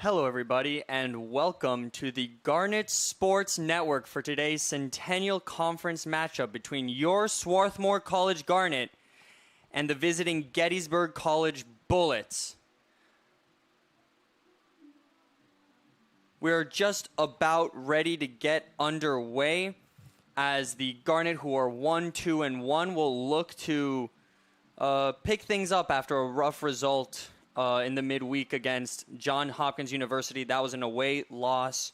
Hello, everybody, and welcome to the Garnet Sports Network for today's Centennial Conference matchup between your Swarthmore College Garnet and the visiting Gettysburg College Bullets. We're just about ready to get underway as the Garnet, who are 1-2-1, will look to pick things up after a rough result in the midweek against Johns Hopkins University. That was an away loss,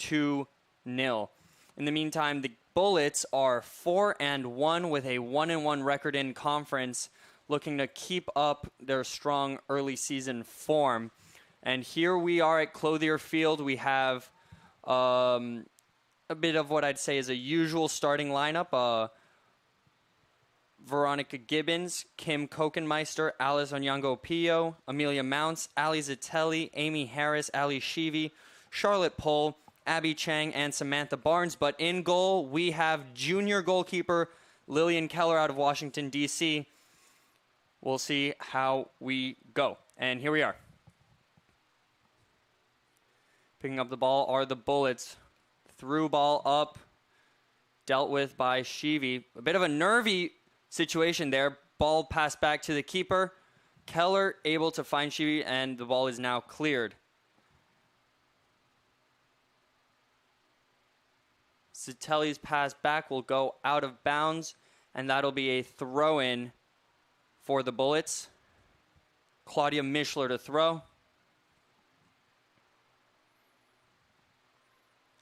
2-0. In the meantime, the Bullets are 4-1 with a 1-1 record in conference, looking to keep up their strong early season form. And here we are at Clothier Field. We have a bit of what I'd say is a usual starting lineup. Veronica Gibbons, Kim Kokenmeister, Alice Onyango-Pio, Amelia Mounts, Ali Zitelli, Amy Harris, Ali Shivi, Charlotte Pohl, Abby Chang, and Samantha Barnes. But in goal, we have junior goalkeeper Lillian Keller out of Washington, D.C. We'll see how we go. And here we are. Picking up the ball are the Bullets. Through ball up, dealt with by Shivi. A bit of a nervy situation there. Ball passed back to the keeper. Keller able to find Shivi, and the ball is now cleared. Zitelli's pass back will go out of bounds, and that'll be a throw-in for the Bullets. Claudia Mischler to throw.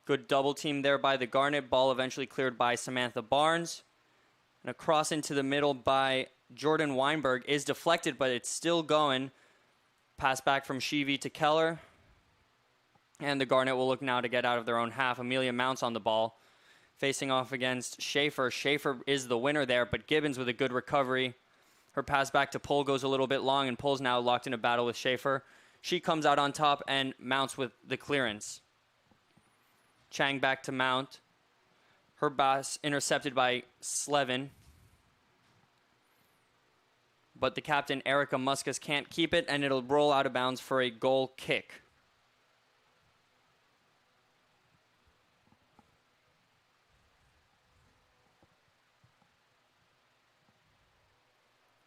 Good double team there by the Garnet. Ball eventually cleared by Samantha Barnes. And a cross into the middle by Jordan Weinberg is deflected, but it's still going. Pass back from Shivi to Keller. And the Garnet will look now to get out of their own half. Amelia Mounts on the ball, facing off against Schaefer. Schaefer is the winner there, but Gibbons with a good recovery. Her pass back to Pohl goes a little bit long, and Pohl's now locked in a battle with Schaefer. She comes out on top and Mounts with the clearance. Chang back to Mount. Her pass intercepted by Slevin. But the captain, Erica Muscus, can't keep it, and it'll roll out of bounds for a goal kick.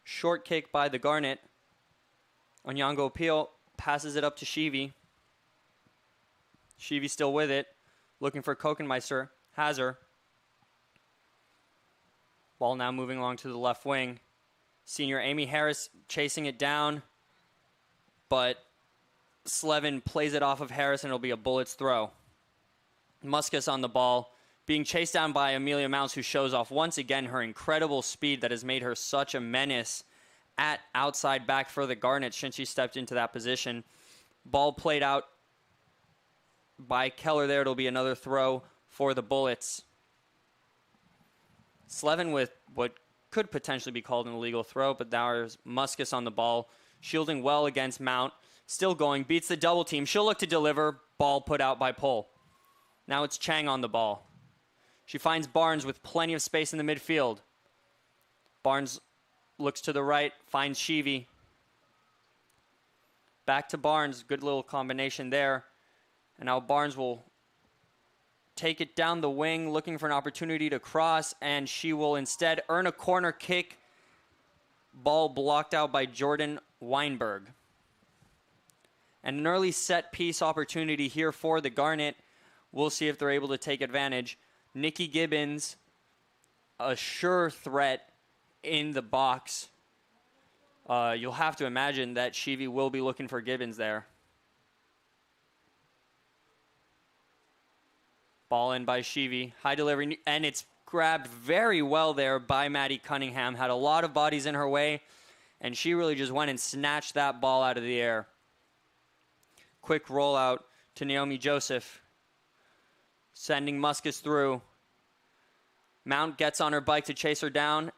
Short kick by the Garnet. Onyango-Pio passes it up to Shivi. Shivi still with it. Looking for Kokenmeister. Has her. Ball now moving along to the left wing. Senior Amy Harris chasing it down. But Slevin plays it off of Harris, and it'll be a Bullets throw. Muscus on the ball. Being chased down by Amelia Mounts, who shows off once again her incredible speed that has made her such a menace at outside back for the Garnet since she stepped into that position. Ball played out by Keller there. It'll be another throw for the Bullets. Slevin with what could potentially be called an illegal throw, but now there's Muscus on the ball, shielding well against Mount. Still going, beats the double team. She'll look to deliver. Ball put out by Pohl. Now it's Chang on the ball. She finds Barnes with plenty of space in the midfield. Barnes looks to the right, finds Shivi. Back to Barnes. Good little combination there. And now Barnes will take it down the wing, looking for an opportunity to cross, and she will instead earn a corner kick. Ball blocked out by Jordan Weinberg. And an early set piece opportunity here for the Garnet. We'll see if they're able to take advantage. Nikki Gibbons, a sure threat in the box. You'll have to imagine that Shivi will be looking for Gibbons there. Ball in by Shivi. High delivery, and it's grabbed very well there by Maddie Cunningham. Had a lot of bodies in her way, and she really just went and snatched that ball out of the air. Quick rollout to Naomi Joseph. Sending Muscus through. Mount gets on her bike to chase her down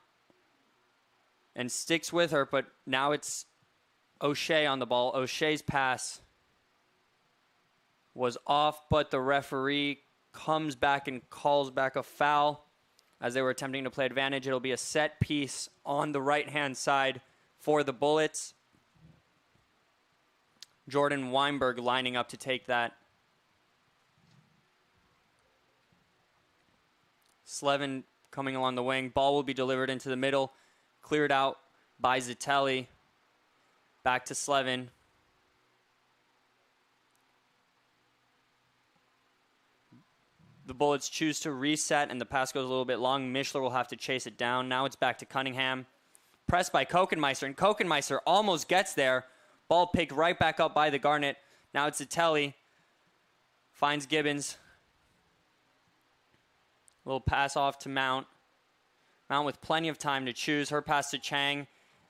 and sticks with her, but now it's O'Shea on the ball. O'Shea's pass was off, but the referee comes back and calls back a foul as they were attempting to play advantage. It'll be a set piece on the right-hand side for the Bullets. Jordan Weinberg lining up to take that. Slevin coming along the wing. Ball will be delivered into the middle. Cleared out by Zitelli. Back to Slevin. The Bullets choose to reset, and the pass goes a little bit long. Mishler will have to chase it down. Now it's back to Cunningham. Pressed by Kokenmeister, and Kokenmeister almost gets there. Ball picked right back up by the Garnet. Now it's Zitelli. Finds Gibbons. A little pass off to Mount. Mount with plenty of time to choose. Her pass to Chang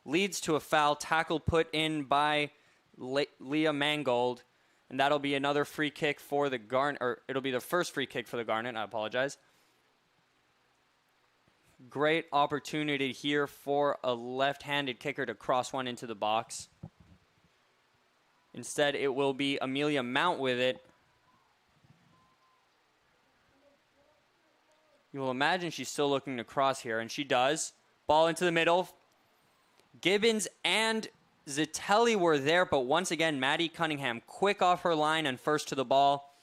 leads to a foul. Tackle put in by Leah Mangold. And that'll be another free kick for the Garnet, or it'll be the first free kick for the Garnet. I apologize. Great opportunity here for a left-handed kicker to cross one into the box. Instead, it will be Amelia Mount with it. You will imagine she's still looking to cross here, and she does. Ball into the middle. Gibbons and Zitelli were there, but once again, Maddie Cunningham quick off her line and first to the ball.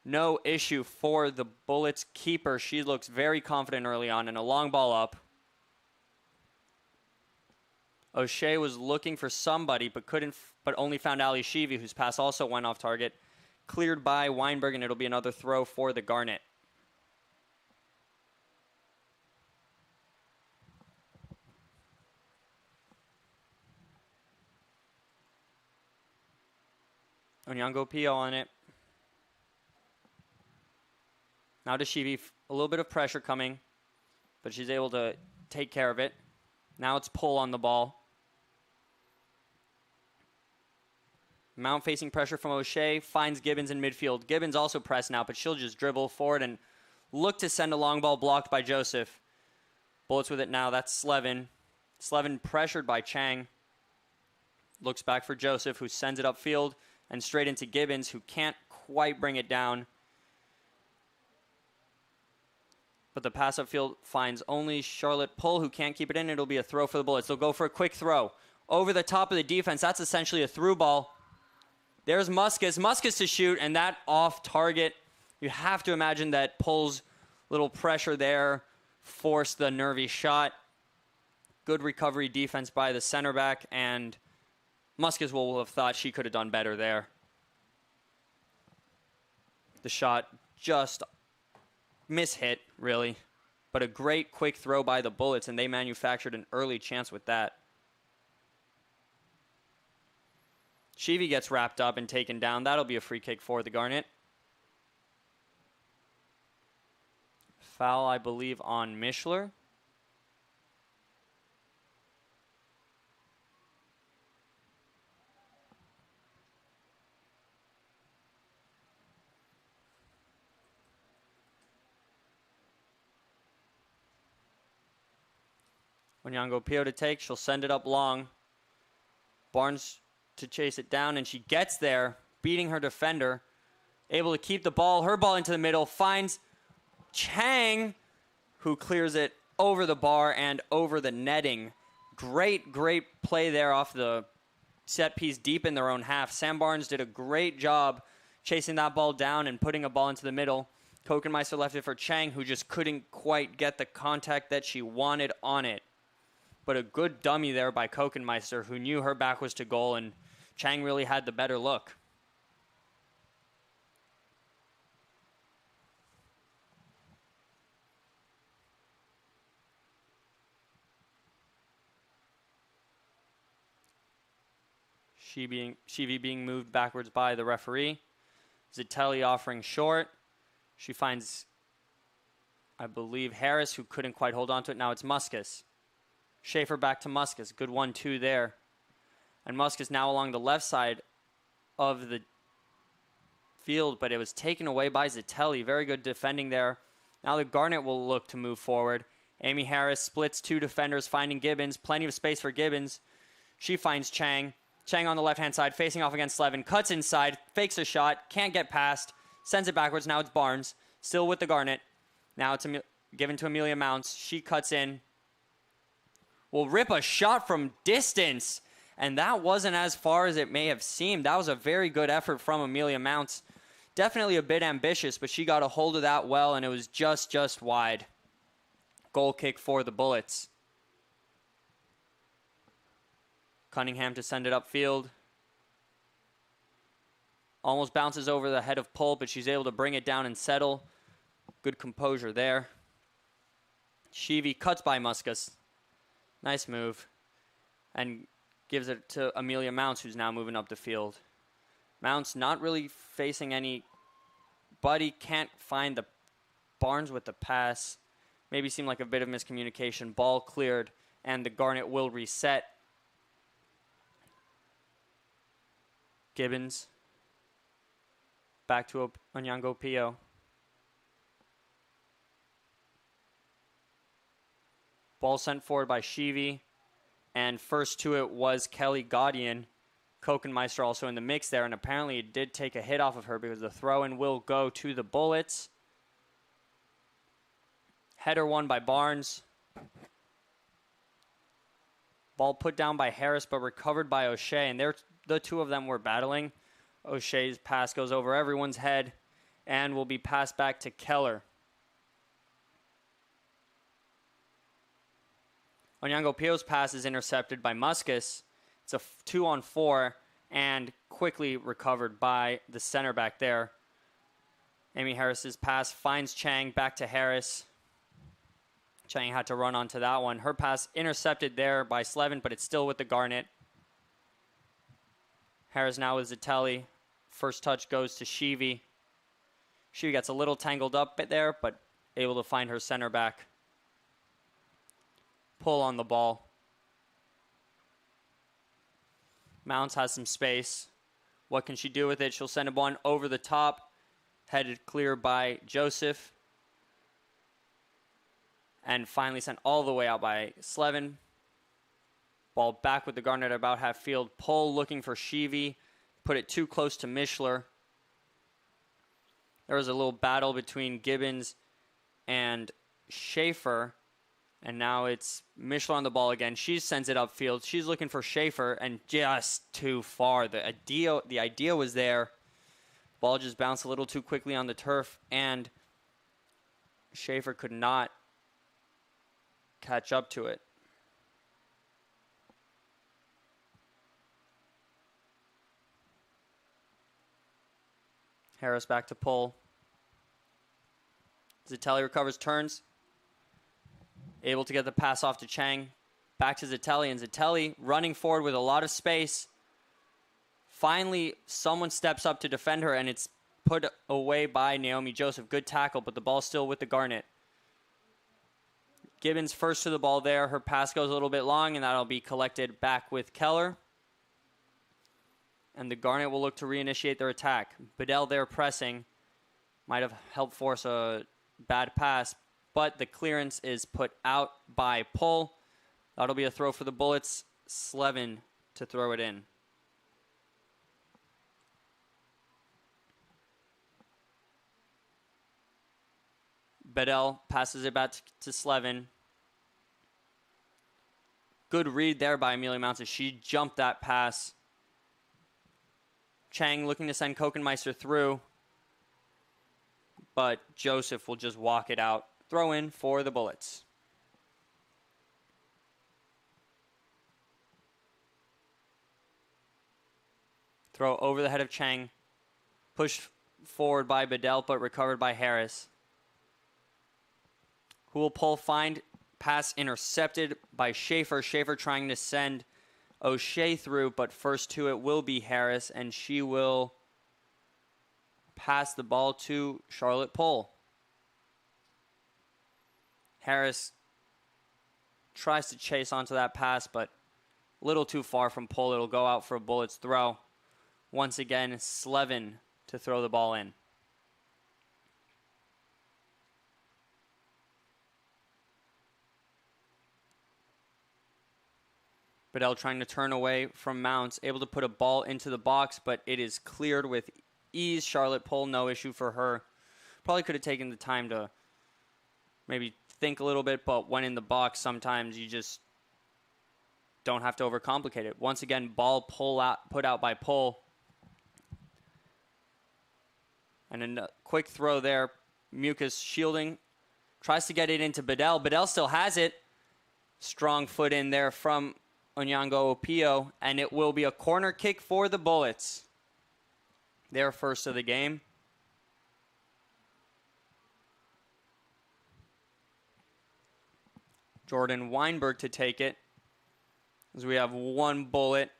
No issue for the Bullets keeper. She looks very confident early on, and a long ball up. O'Shea was looking for somebody, but only found Ali Shivi, whose pass also went off target. Cleared by Weinberg, and it'll be another throw for the Garnet. Onyango Pio on it. Now to Shivi, a little bit of pressure coming, but she's able to take care of it. Now it's pull on the ball. Mount facing pressure from O'Shea, finds Gibbons in midfield. Gibbons also pressed now, but she'll just dribble forward and look to send a long ball blocked by Joseph. Bullets with it now, that's Slevin. Slevin pressured by Chang. Looks back for Joseph, who sends it upfield and straight into Gibbons, who can't quite bring it down. But the pass upfield finds only Charlotte Pull, who can't keep it in. It'll be a throw for the Bullets. They'll go for a quick throw. Over the top of the defense. That's essentially a through ball. There's Muscus. Muscus to shoot, and that off target. You have to imagine that Pull's little pressure there forced the nervy shot. Good recovery defense by the center back, and Muscus will have thought she could have done better there. The shot just mishit, really. But a great quick throw by the Bullets, and they manufactured an early chance with that. Shivi gets wrapped up and taken down. That'll be a free kick for the Garnet. Foul, I believe, on Mishler. Onyango Pio to take. She'll send it up long. Barnes to chase it down, and she gets there, beating her defender. Able to keep the ball. Her ball into the middle. Finds Chang, who clears it over the bar and over the netting. Great play there off the set piece deep in their own half. Sam Barnes did a great job chasing that ball down and putting a ball into the middle. Kokenmeister left it for Chang, who just couldn't quite get the contact that she wanted on it. But a good dummy there by Kokenmeister, who knew her back was to goal, and Chang really had the better look. Shivi being moved backwards by the referee. Zitelli offering short. She finds, I believe, Harris, who couldn't quite hold on to it. Now it's Muscus. Schaefer back to Muscus. Good 1-2 there. And Muscus now along the left side of the field, but it was taken away by Zitelli. Very good defending there. Now the Garnet will look to move forward. Amy Harris splits two defenders, finding Gibbons. Plenty of space for Gibbons. She finds Chang. Chang on the left-hand side, facing off against Slevin. Cuts inside, fakes a shot, can't get past, sends it backwards. Now it's Barnes, still with the Garnet. Now it's given to Amelia Mounts. She cuts in. Will rip a shot from distance. And that wasn't as far as it may have seemed. That was a very good effort from Amelia Mounts. Definitely a bit ambitious, but she got a hold of that well, and it was just wide. Goal kick for the Bullets. Cunningham to send it upfield. Almost bounces over the head of Pole, but she's able to bring it down and settle. Good composure there. Sheevy cuts by Muscus. Nice move. And gives it to Amelia Mounts, who's now moving up the field. Mounts not really facing any. Buddy can't find the Barnes with the pass. Maybe seemed like a bit of miscommunication. Ball cleared, and the Garnet will reset. Gibbons. Back to Onyango Pio. Ball sent forward by Sheevy. And first to it was Kelly Gaudian. Kokenmeister also in the mix there. And apparently it did take a hit off of her because the throw-in will go to the Bullets. Header won by Barnes. Ball put down by Harris but recovered by O'Shea. And the two of them were battling. O'Shea's pass goes over everyone's head and will be passed back to Keller. Onyango Pio's pass is intercepted by Muscus. It's a 2-on-4 and quickly recovered by the center back there. Amy Harris's pass finds Chang back to Harris. Chang had to run onto that one. Her pass intercepted there by Slevin, but it's still with the Garnet. Harris now with Zitelli. First touch goes to Sheevy. Sheevy gets a little tangled up there, but able to find her center back. Pull on the ball. Mounts has some space. What can she do with it? She'll send a one over the top. Headed clear by Joseph. And finally sent all the way out by Slevin. Ball back with the Garnet at about half field. Pull looking for Sheevy. Put it too close to Mishler. There was a little battle between Gibbons and Schaefer. And now it's Mishler on the ball again. She sends it upfield. She's looking for Schaefer and just too far. The idea was there. Ball just bounced a little too quickly on the turf, and Schaefer could not catch up to it. Harris back to pull. Zitelli recovers, turns. Able to get the pass off to Chang. Back to Zitelli, and Zitelli running forward with a lot of space. Finally, someone steps up to defend her, and it's put away by Naomi Joseph. Good tackle, but the ball's still with the Garnet. Gibbons first to the ball there. Her pass goes a little bit long, and that'll be collected back with Keller. And the Garnet will look to reinitiate their attack. Bedell there pressing. Might have helped force a bad pass, but the clearance is put out by Pull. That'll be a throw for the Bullets. Slevin to throw it in. Bedell passes it back to Slevin. Good read there by Amelia Mounts as she jumped that pass. Chang looking to send Kokenmeister through, but Joseph will just walk it out. Throw in for the Bullets. Throw over the head of Chang. Pushed forward by Bedell, but recovered by Harris. Who will Pull find? Pass intercepted by Schaefer. Schaefer trying to send O'Shea through, but first to it will be Harris, and she will pass the ball to Charlotte Pull. Harris tries to chase onto that pass, but a little too far from Pull. It'll go out for a Bullets throw. Once again, Slevin to throw the ball in. Bedell trying to turn away from Mounts, able to put a ball into the box, but it is cleared with ease. Charlotte Pull, no issue for her. Probably could have taken the time to maybe think a little bit, but when in the box, sometimes you just don't have to overcomplicate it. Once again, ball put out by Pole. And a quick throw there. Mucus shielding. Tries to get it into Bedell. Bedell still has it. Strong foot in there from Onyango Opio. And it will be a corner kick for the Bullets. Their first of the game. Jordan Weinberg to take it. As we have one Bullet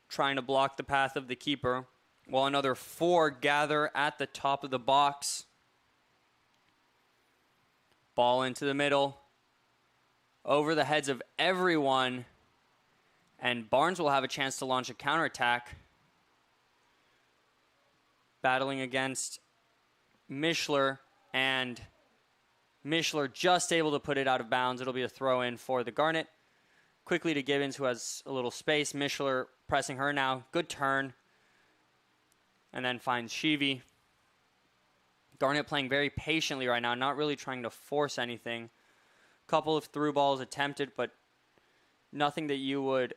trying to block the path of the keeper, while another 4 gather at the top of the box. Ball into the middle. Over the heads of everyone. And Barnes will have a chance to launch a counterattack. Battling against Mischler, and Mischler just able to put it out of bounds. It'll be a throw in for the Garnet. Quickly to Gibbons, who has a little space. Mischler pressing her now. Good turn. And then finds Shivi. Garnet playing very patiently right now, not really trying to force anything. Couple of through balls attempted, but nothing that you would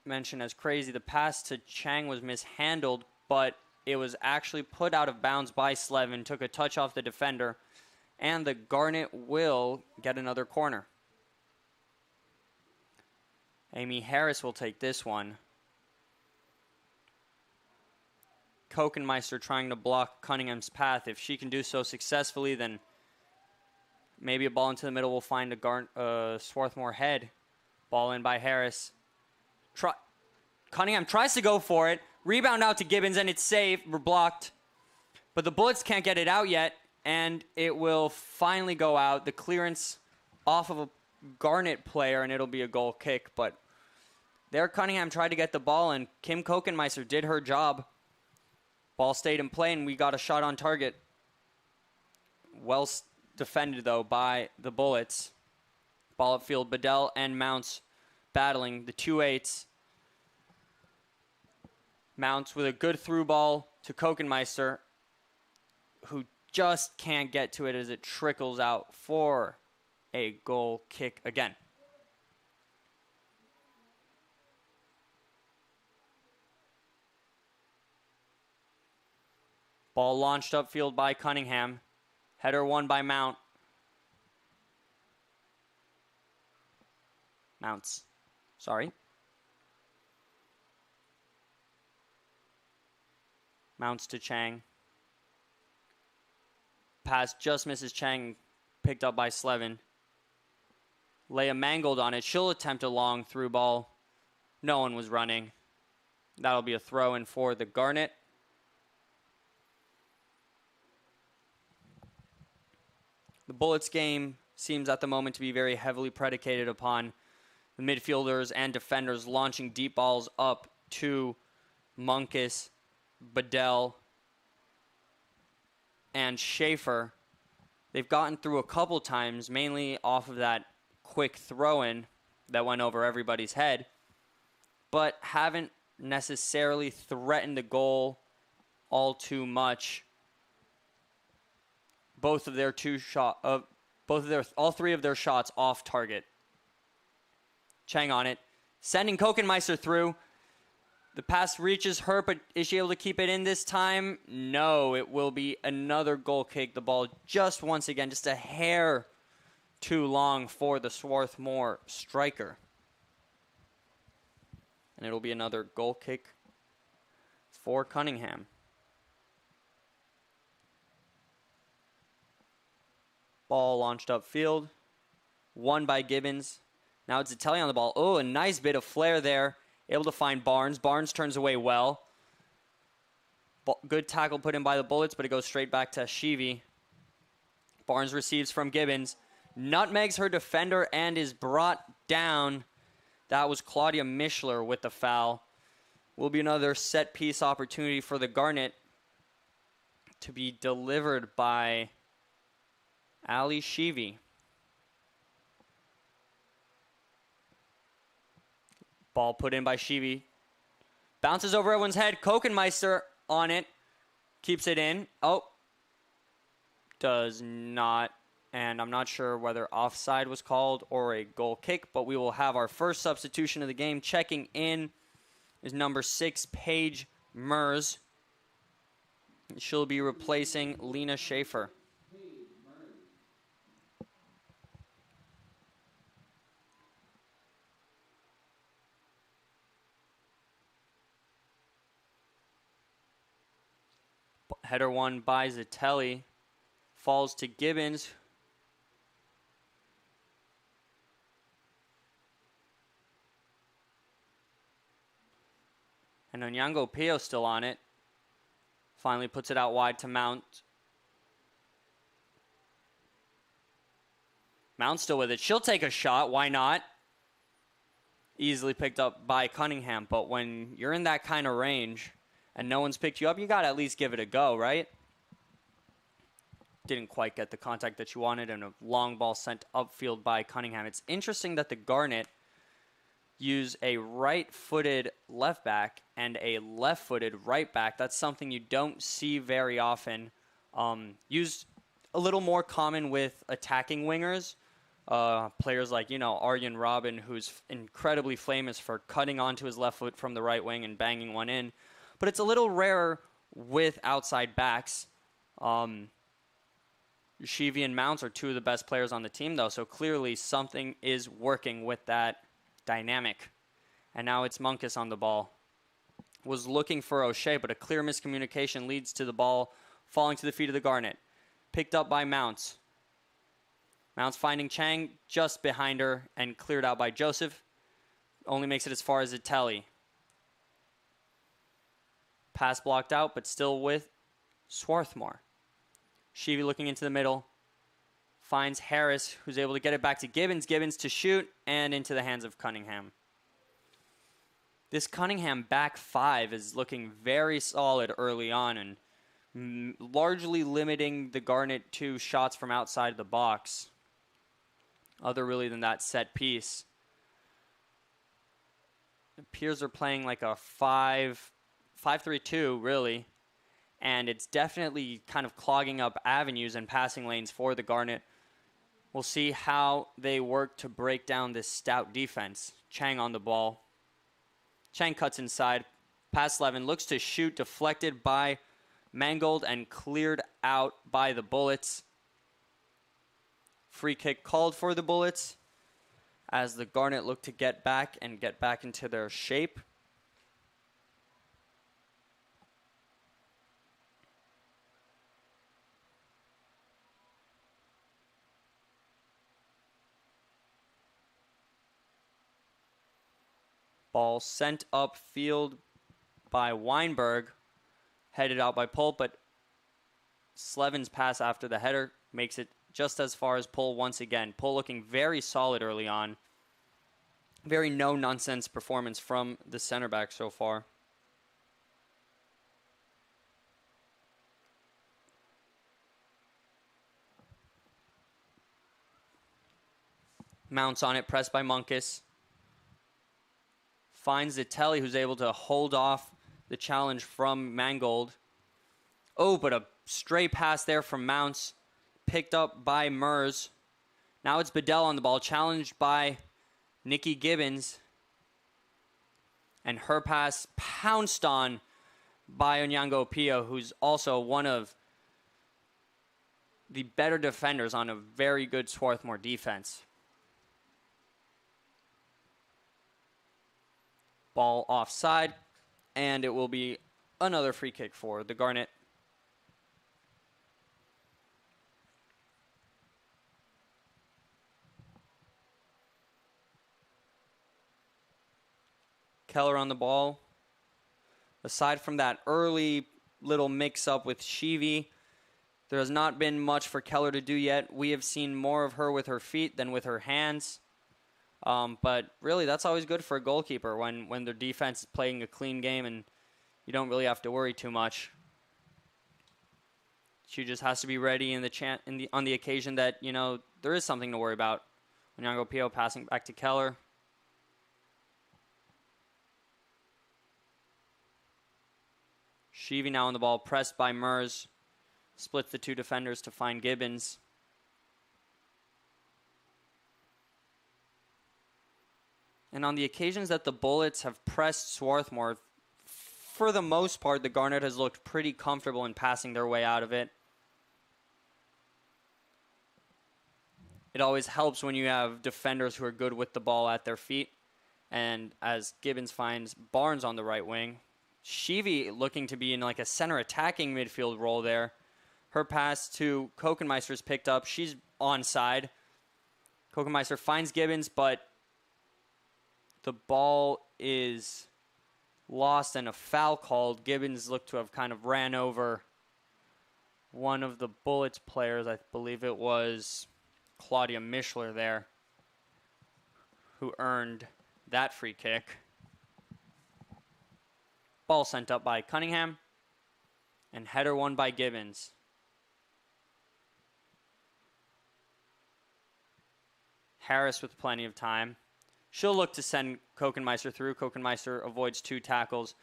mention as crazy. The pass to Chang was mishandled, but it was actually put out of bounds by Slevin. Took a touch off the defender. And the Garnet will get another corner. Amy Harris will take this one. Kokenmeister trying to block Cunningham's path. If she can do so successfully, then maybe a ball into the middle will find a Swarthmore head. Ball in by Harris. Cunningham tries to go for it. Rebound out to Gibbons, and it's safe. We're blocked. But the Bullets can't get it out yet, and it will finally go out. The clearance off of a Garnet player, and it'll be a goal kick. But there Cunningham tried to get the ball, and Kim Kokenmeister did her job. Ball stayed in play, and we got a shot on target. Well defended, though, by the Bullets. Ball upfield, Bedell and Mounts battling. The 2-8s. Mounts with a good through ball to Kokenmeister, who just can't get to it as it trickles out for a goal kick again. Ball launched upfield by Cunningham. Header won by Mounts. Mounts to Chang. Pass just misses Chang, picked up by Slevin. Leia mangled on it. She'll attempt a long through ball. No one was running. That'll be a throw in for the Garnet. The Bullets game seems at the moment to be very heavily predicated upon the midfielders and defenders launching deep balls up to Munkus, Bedell, and Schaefer. They've gotten through a couple times, mainly off of that quick throw-in that went over everybody's head, but haven't necessarily threatened the goal all too much. All three of their shots off target. Chang on it, sending Kokenmeister through. The pass reaches her, but is she able to keep it in this time? No, it will be another goal kick. The ball just once again, just a hair too long for the Swarthmore striker. And it'll be another goal kick for Cunningham. Ball launched upfield. Won by Gibbons. Now it's Itelli on the ball. Oh, a nice bit of flair there. Able to find Barnes. Barnes turns away well. Good tackle put in by the Bullets, but it goes straight back to Shivi. Barnes receives from Gibbons. Nutmegs her defender and is brought down. That was Claudia Mischler with the foul. Will be another set-piece opportunity for the Garnet to be delivered by Ali Shivi. Ball put in by Shivi. Bounces over everyone's head. Kokenmeister on it. Keeps it in. Oh. Does not and I'm not sure whether offside was called or a goal kick, but we will have our first substitution of the game. Checking in is number 6, Paige Mers. She'll be replacing Lena Schaefer. Header won by Zitelli. Falls to Gibbons. And Onyango Pio still on it. Finally puts it out wide to Mount. Mount's still with it. She'll take a shot. Why not? Easily picked up by Cunningham. But when you're in that kind of range and no one's picked you up, you got to at least give it a go, right? Didn't quite get the contact that you wanted, and a long ball sent upfield by Cunningham. It's interesting that the Garnet use a right-footed left back and a left-footed right back. That's something you don't see very often. Used a little more common with attacking wingers. Players like, Arjen Robben, who's incredibly famous for cutting onto his left foot from the right wing and banging one in. But it's a little rarer with outside backs. Shivi and Mounts are two of the best players on the team, though, so clearly something is working with that dynamic. And now it's Munkus on the ball. Was looking for O'Shea, but a clear miscommunication leads to the ball falling to the feet of the Garnet. Picked up by Mounts. Mounts finding Chang just behind her and cleared out by Joseph. Only makes it as far as Zitelli. Pass blocked out, but still with Swarthmore. Shivi looking into the middle. Finds Harris, who's able to get it back to Gibbons. Gibbons to shoot, and into the hands of Cunningham. This Cunningham back five is looking very solid early on and largely limiting the Garnet to shots from outside the box. Other really than that set piece. It appears they're playing like a 5-3-2, really. And it's definitely kind of clogging up avenues and passing lanes for the Garnet. We'll see how they work to break down this stout defense. Chang on the ball. Chang cuts inside. Pass Levin looks to shoot, deflected by Mangold and cleared out by the Bullets. Free kick called for the Bullets as the Garnet look to get back into their shape. Ball sent upfield by Weinberg, headed out by Pohl, but Slevin's pass after the header makes it just as far as Pohl once again. Pohl looking very solid early on. Very no-nonsense performance from the center back so far. Mounts on it, pressed by Munkus. Finds Zitelli, who's able to hold off the challenge from Mangold. Oh, but a stray pass there from Mounts. Picked up by Mers. Now it's Bedell on the ball, challenged by Nikki Gibbons. And her pass pounced on by Onyango Pio, who's also one of the better defenders on a very good Swarthmore defense. Ball offside, and it will be another free kick for the Garnet. Keller on the ball. Aside from that early little mix-up with Shivi, there has not been much for Keller to do yet. We have seen more of her with her feet than with her hands. But really, that's always good for a goalkeeper when their defense is playing a clean game and you don't really have to worry too much. She just has to be ready on the occasion that, there is something to worry about. Onyango Pio passing back to Keller. Shivi now on the ball, pressed by Mers. Splits the two defenders to find Gibbons. And on the occasions that the Bullets have pressed Swarthmore, for the most part, the Garnet has looked pretty comfortable in passing their way out of it. It always helps when you have defenders who are good with the ball at their feet. And as Gibbons finds Barnes on the right wing, Sheevy looking to be in like a center attacking midfield role there. Her pass to Kokenmeister is picked up. She's onside. Kokenmeister finds Gibbons, but the ball is lost and a foul called. Gibbons looked to have kind of ran over one of the Bullets players. I believe it was Claudia Mischler there, who earned that free kick. Ball sent up by Cunningham, and header won by Gibbons. Harris with plenty of time. She'll look to send Kokenmeister through. Kokenmeister avoids 2 tackles,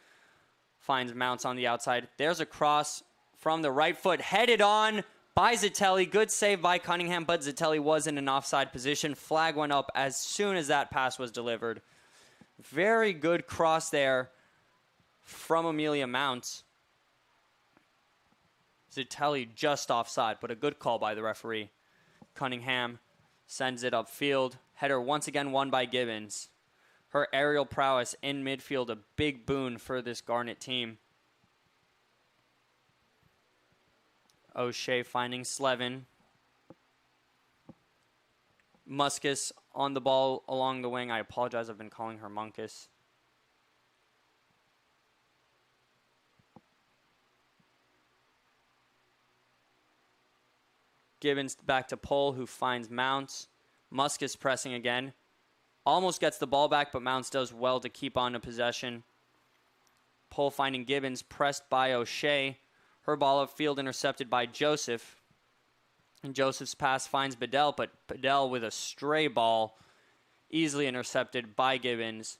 finds Mounts on the outside. There's a cross from the right foot, headed on by Zitelli. Good save by Cunningham, but Zitelli was in an offside position. Flag went up as soon as that pass was delivered. Very good cross there from Amelia Mounts. Zitelli just offside, but a good call by the referee. Cunningham sends it upfield. Header once again won by Gibbons. Her aerial prowess in midfield, a big boon for this Garnet team. O'Shea finding Slevin. Muskus on the ball along the wing. I apologize, I've been calling her Munkus. Gibbons back to Pohl, who finds Mounts. Muskus pressing again. Almost gets the ball back, but Mounts does well to keep on to possession. Pohl finding Gibbons, pressed by O'Shea. Her ball upfield intercepted by Joseph. And Joseph's pass finds Bedell, but Bedell with a stray ball, easily intercepted by Gibbons.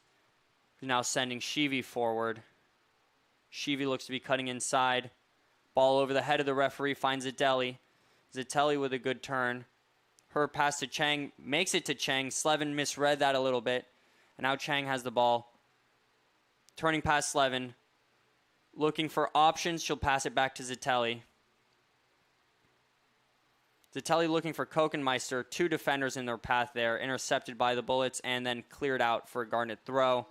Now sending Sheevy forward. Sheevy looks to be cutting inside. Ball over the head of the referee, finds Zitelli. Zitelli with a good turn. Her pass to Chang makes it to Chang. Slevin misread that a little bit. And now Chang has the ball. Turning past Slevin. Looking for options. She'll pass it back to Zitelli. Zitelli looking for Kokenmeister. 2 defenders in their path there. Intercepted by the Bullets and then cleared out for a Garnet throw.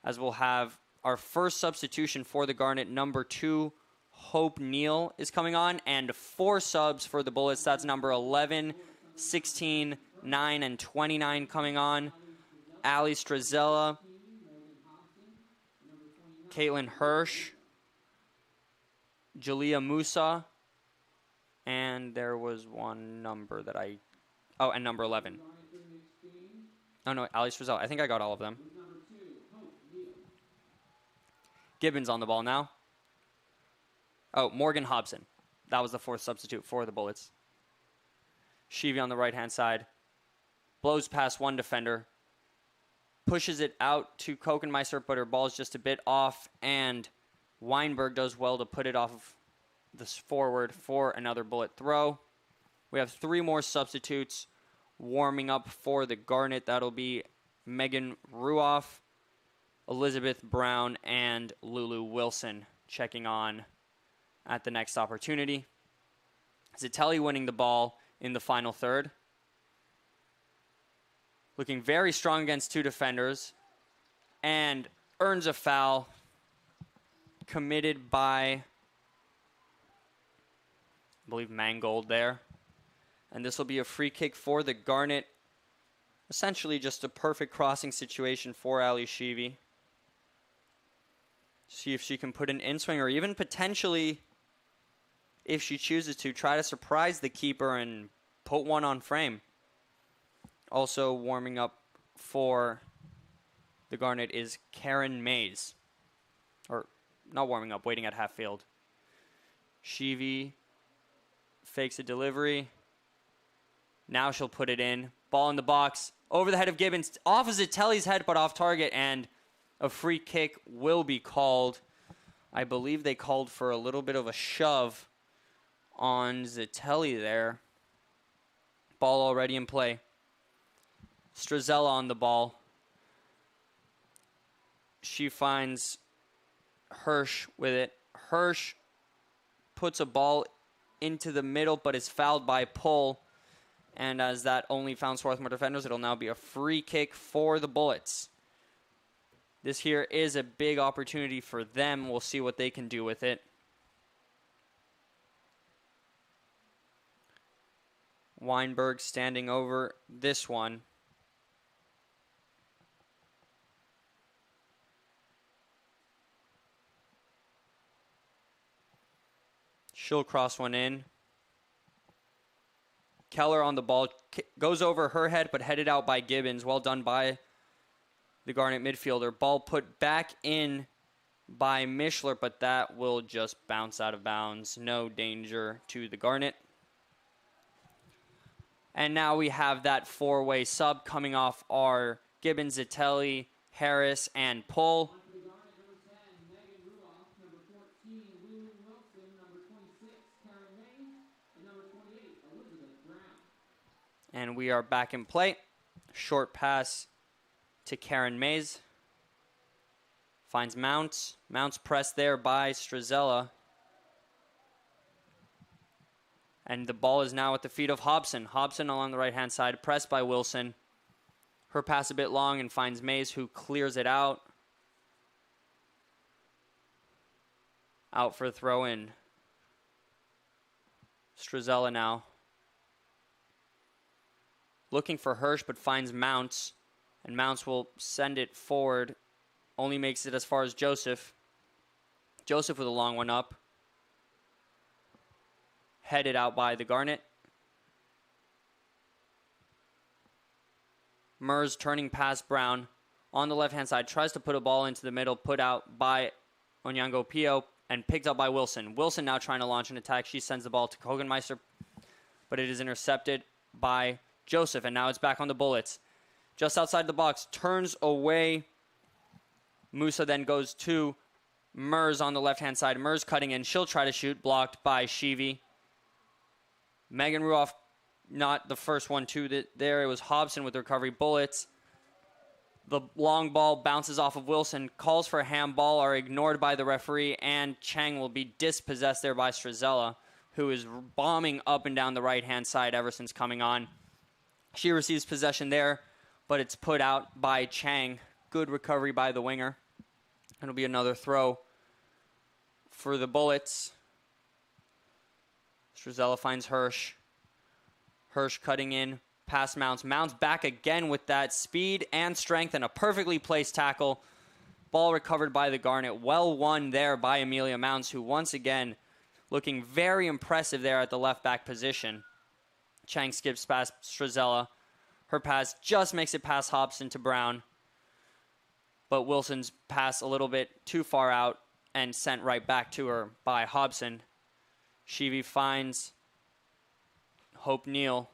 As we'll have our first substitution for the Garnet, number 2, Hope Neal is coming on, and 4 subs for the Bullets. That's number 11, 16, 9, and 29 coming on. Ali Strazella, Caitlin Hirsch, Jalea Musa, and there was one number that and number 11. Oh no, Ali Strazella. I think I got all of them. Gibbons on the ball now. Oh, Morgan Hobson. That was the 4th substitute for the Bullets. Sheevy on the right-hand side. Blows past one defender. Pushes it out to Kokenmeister, but her ball's just a bit off, and Weinberg does well to put it off of this forward for another Bullet throw. We have 3 more substitutes warming up for the Garnet. That'll be Megan Ruoff, Elizabeth Brown, and Lulu Wilson checking on at the next opportunity. Zitelli winning the ball in the final third. Looking very strong against 2 defenders. And earns a foul committed by, I believe, Mangold there. And this will be a free kick for the Garnet. Essentially just a perfect crossing situation for Ali Sheevy. See if she can put an in-swing, or even potentially, if she chooses to, try to surprise the keeper and put one on frame. Also warming up for the Garnet is Karen Mays. Or, not warming up, waiting at half field. Sheevy fakes a delivery. Now she'll put it in. Ball in the box. Over the head of Gibbons. Off of Zitelli's head, but off target. And a free kick will be called. I believe they called for a little bit of a shove on Zitelli there. Ball already in play. Strazella on the ball. She finds Hirsch with it. Hirsch puts a ball into the middle, but is fouled by Pull. And as that only found Swarthmore defenders, it'll now be a free kick for the Bullets. This here is a big opportunity for them. We'll see what they can do with it. Weinberg standing over this one. She'll cross one in. Keller on the ball. Goes over her head, but headed out by Gibbons. Well done by the Garnet midfielder. Ball put back in by Mishler, but that will just bounce out of bounds. No danger to the Garnet. And now we have that four-way sub coming off our Gibbons, Zitelli, Harris, and Pull. And we are back in play. Short pass to Karen Mays. Finds Mounts. Mounts pressed there by Strazella. And the ball is now at the feet of Hobson. Hobson along the right-hand side, pressed by Wilson. Her pass a bit long and finds Mays, who clears it out. Out for a throw-in. Strazella now. Looking for Hirsch, but finds Mounts. And Mounts will send it forward. Only makes it as far as Joseph. Joseph with a long one up. Headed out by the Garnet. Mers turning past Brown. On the left-hand side, tries to put a ball into the middle. Put out by Onyango Pio. And picked up by Wilson. Wilson now trying to launch an attack. She sends the ball to Kogenmeister. But it is intercepted by Joseph, and now it's back on the Bullets. Just outside the box, turns away. Musa then goes to Mers on the left-hand side. Mers cutting in. She'll try to shoot, blocked by Shivi. Megan Ruoff, not the first one to there. It was Hobson with the recovery. Bullets. The long ball bounces off of Wilson. Calls for a handball are ignored by the referee, and Chang will be dispossessed there by Strazella, who is bombing up and down the right-hand side ever since coming on. She receives possession there, but it's put out by Chang. Good recovery by the winger. It'll be another throw for the Bullets. Strazella finds Hirsch. Hirsch cutting in past Mounts. Mounts back again with that speed and strength and a perfectly placed tackle. Ball recovered by the Garnet. Well won there by Amelia Mounts, who once again looking very impressive there at the left back position. Chang skips past Strazella. Her pass just makes it past Hobson to Brown. But Wilson's pass a little bit too far out and sent right back to her by Hobson. Shivi finds Hope Neal.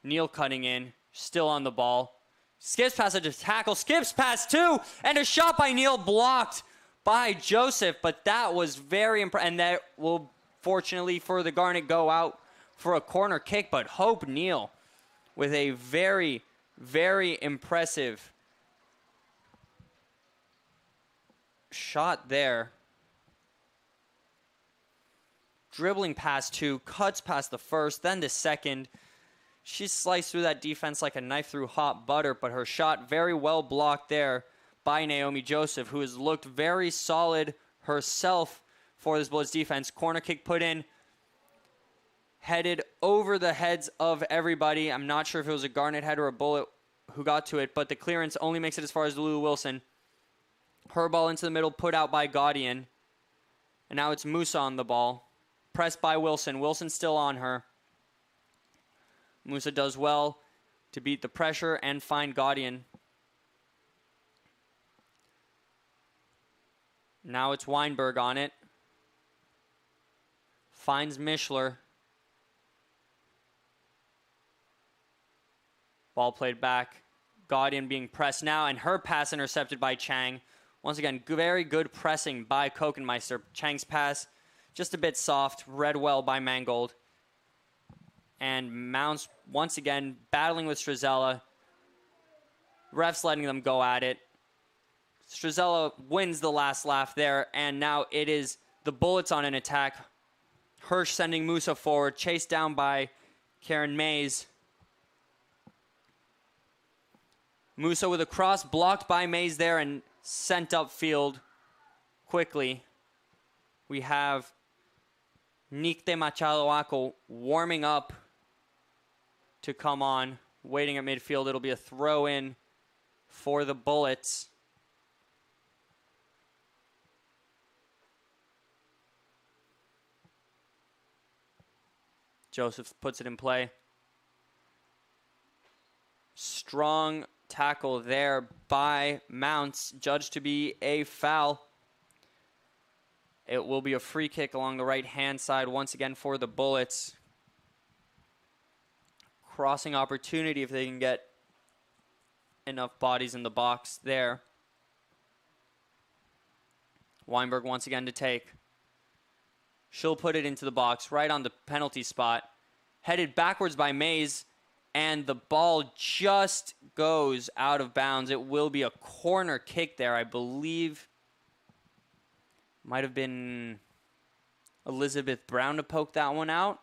Neal cutting in, still on the ball. Skips past a tackle, skips past two, and a shot by Neal blocked by Joseph. But that was very impressive, and that will, fortunately for the Garnet, go out for a corner kick. But Hope Neal with a very, very impressive shot there. Dribbling past two, cuts past the first, then the second. She sliced through that defense like a knife through hot butter, but her shot very well blocked there by Naomi Joseph, who has looked very solid herself for this Bullets defense. Corner kick put in, headed over the heads of everybody. I'm not sure if it was a Garnet head or a Bullet who got to it, but the clearance only makes it as far as Lulu Wilson. Her ball into the middle, put out by Gaudian. And now it's Musa on the ball. Pressed by Wilson. Wilson still on her. Musa does well to beat the pressure and find Gaudian. Now it's Weinberg on it. Finds Mishler. Ball played back. Gaudian being pressed now, and her pass intercepted by Chang. Once again, very good pressing by Kokenmeister. Chang's pass just a bit soft, read well by Mangold. And Mounts, once again, battling with Strazella. Refs letting them go at it. Struzella wins the last laugh there, and now it is the Bullets on an attack. Hirsch sending Musa forward, chased down by Karen Mays. Musa with a cross, blocked by Mays there and sent upfield quickly. We have Nikte Machado Ako warming up to come on, waiting at midfield. It'll be a throw-in for the Bullets. Joseph puts it in play. Strong tackle there by Mounts, judged to be a foul. It will be a free kick along the right-hand side once again for the Bullets. Crossing opportunity if they can get enough bodies in the box there. Weinberg once again to take. She'll put it into the box right on the penalty spot. Headed backwards by Mays, and the ball just goes out of bounds. It will be a corner kick there, I believe. Might have been Elizabeth Brown to poke that one out.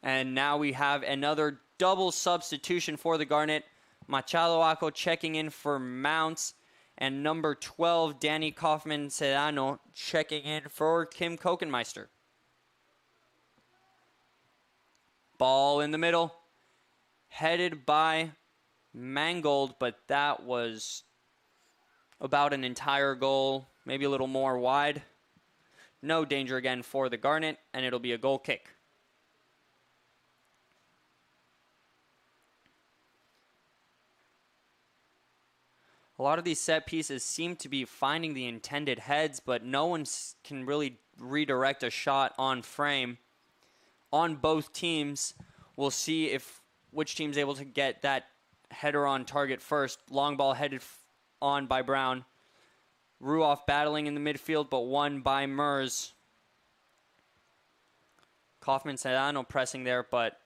And now we have another double substitution for the Garnet. Machado Ako checking in for Mounts. And number 12, Danny Kaufman-Sedano, checking in for Kim Kokenmeister. Ball in the middle. Headed by Mangold, but that was about an entire goal, maybe a little more wide. No danger again for the Garnet, and it'll be a goal kick. A lot of these set pieces seem to be finding the intended heads, but no one can really redirect a shot on frame. On both teams, we'll see if which team's able to get that header on target first. Long ball headed on by Brown. Ruoff battling in the midfield, but won by Mers. Kaufman-Sedano pressing there, but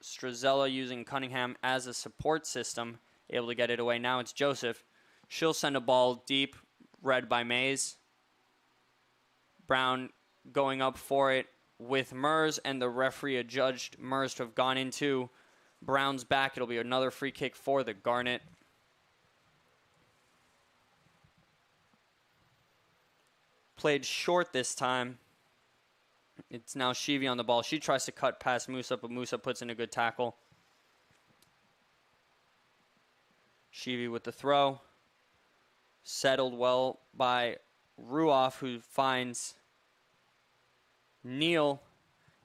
Struzella using Cunningham as a support system, able to get it away. Now it's Joseph. She'll send a ball deep, read by Mays. Brown going up for it with Mers, and the referee adjudged Mers to have gone into Brown's back. It'll be another free kick for the Garnet. Played short this time. It's now Shivi on the ball. She tries to cut past Musa, but Musa puts in a good tackle. Shivi with the throw. Settled well by Ruoff, who finds Neal.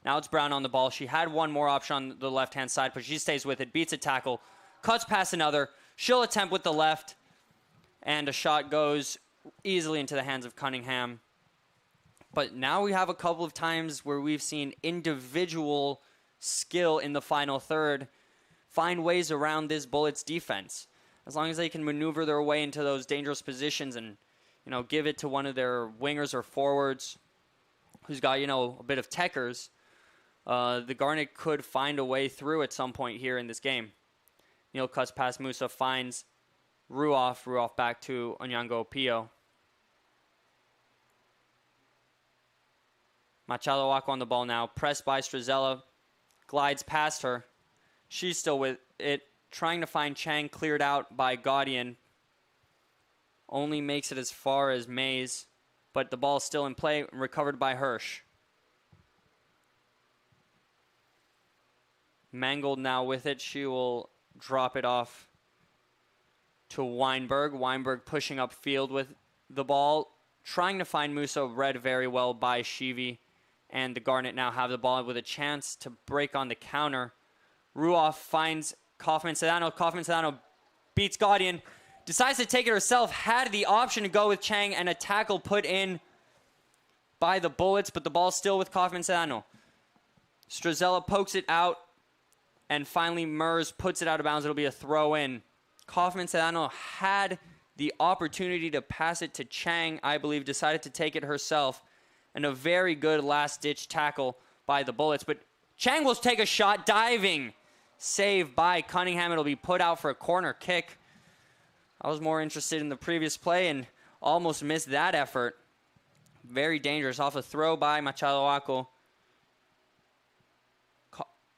Now it's Brown on the ball. She had one more option on the left-hand side, but she stays with it, beats a tackle, cuts past another. She'll attempt with the left, and a shot goes easily into the hands of Cunningham. But now we have a couple of times where we've seen individual skill in the final third find ways around this Bullets defense. As long as they can maneuver their way into those dangerous positions and, give it to one of their wingers or forwards who's got, a bit of techers, the Garnet could find a way through at some point here in this game. Neal cuts past Musa, finds Ruoff. Ruoff back to Onyango Pio. Machado Ako on the ball now. Pressed by Struzella. Glides past her. She's still with it. Trying to find Chang, cleared out by Gaudian. Only makes it as far as Mays. But the ball is still in play, recovered by Hirsch. Mangold now with it. She will drop it off to Weinberg. Weinberg pushing upfield with the ball. Trying to find Musa, read very well by Shivi. And the Garnet now have the ball with a chance to break on the counter. Ruoff finds Kaufman-Sedano. Kaufman-Sedano beats Gaudian. Decides to take it herself. Had the option to go with Chang, and a tackle put in by the Bullets, but the ball's still with Kaufman-Sedano. Struzella pokes it out, and finally Mers puts it out of bounds. It'll be a throw-in. Kaufman-Sedano had the opportunity to pass it to Chang, I believe, decided to take it herself, and a very good last-ditch tackle by the Bullets. But Chang will take a shot, diving. Save by Cunningham. It'll be put out for a corner kick. I was more interested in the previous play and almost missed that effort. Very dangerous. Off a throw by Machado Ako.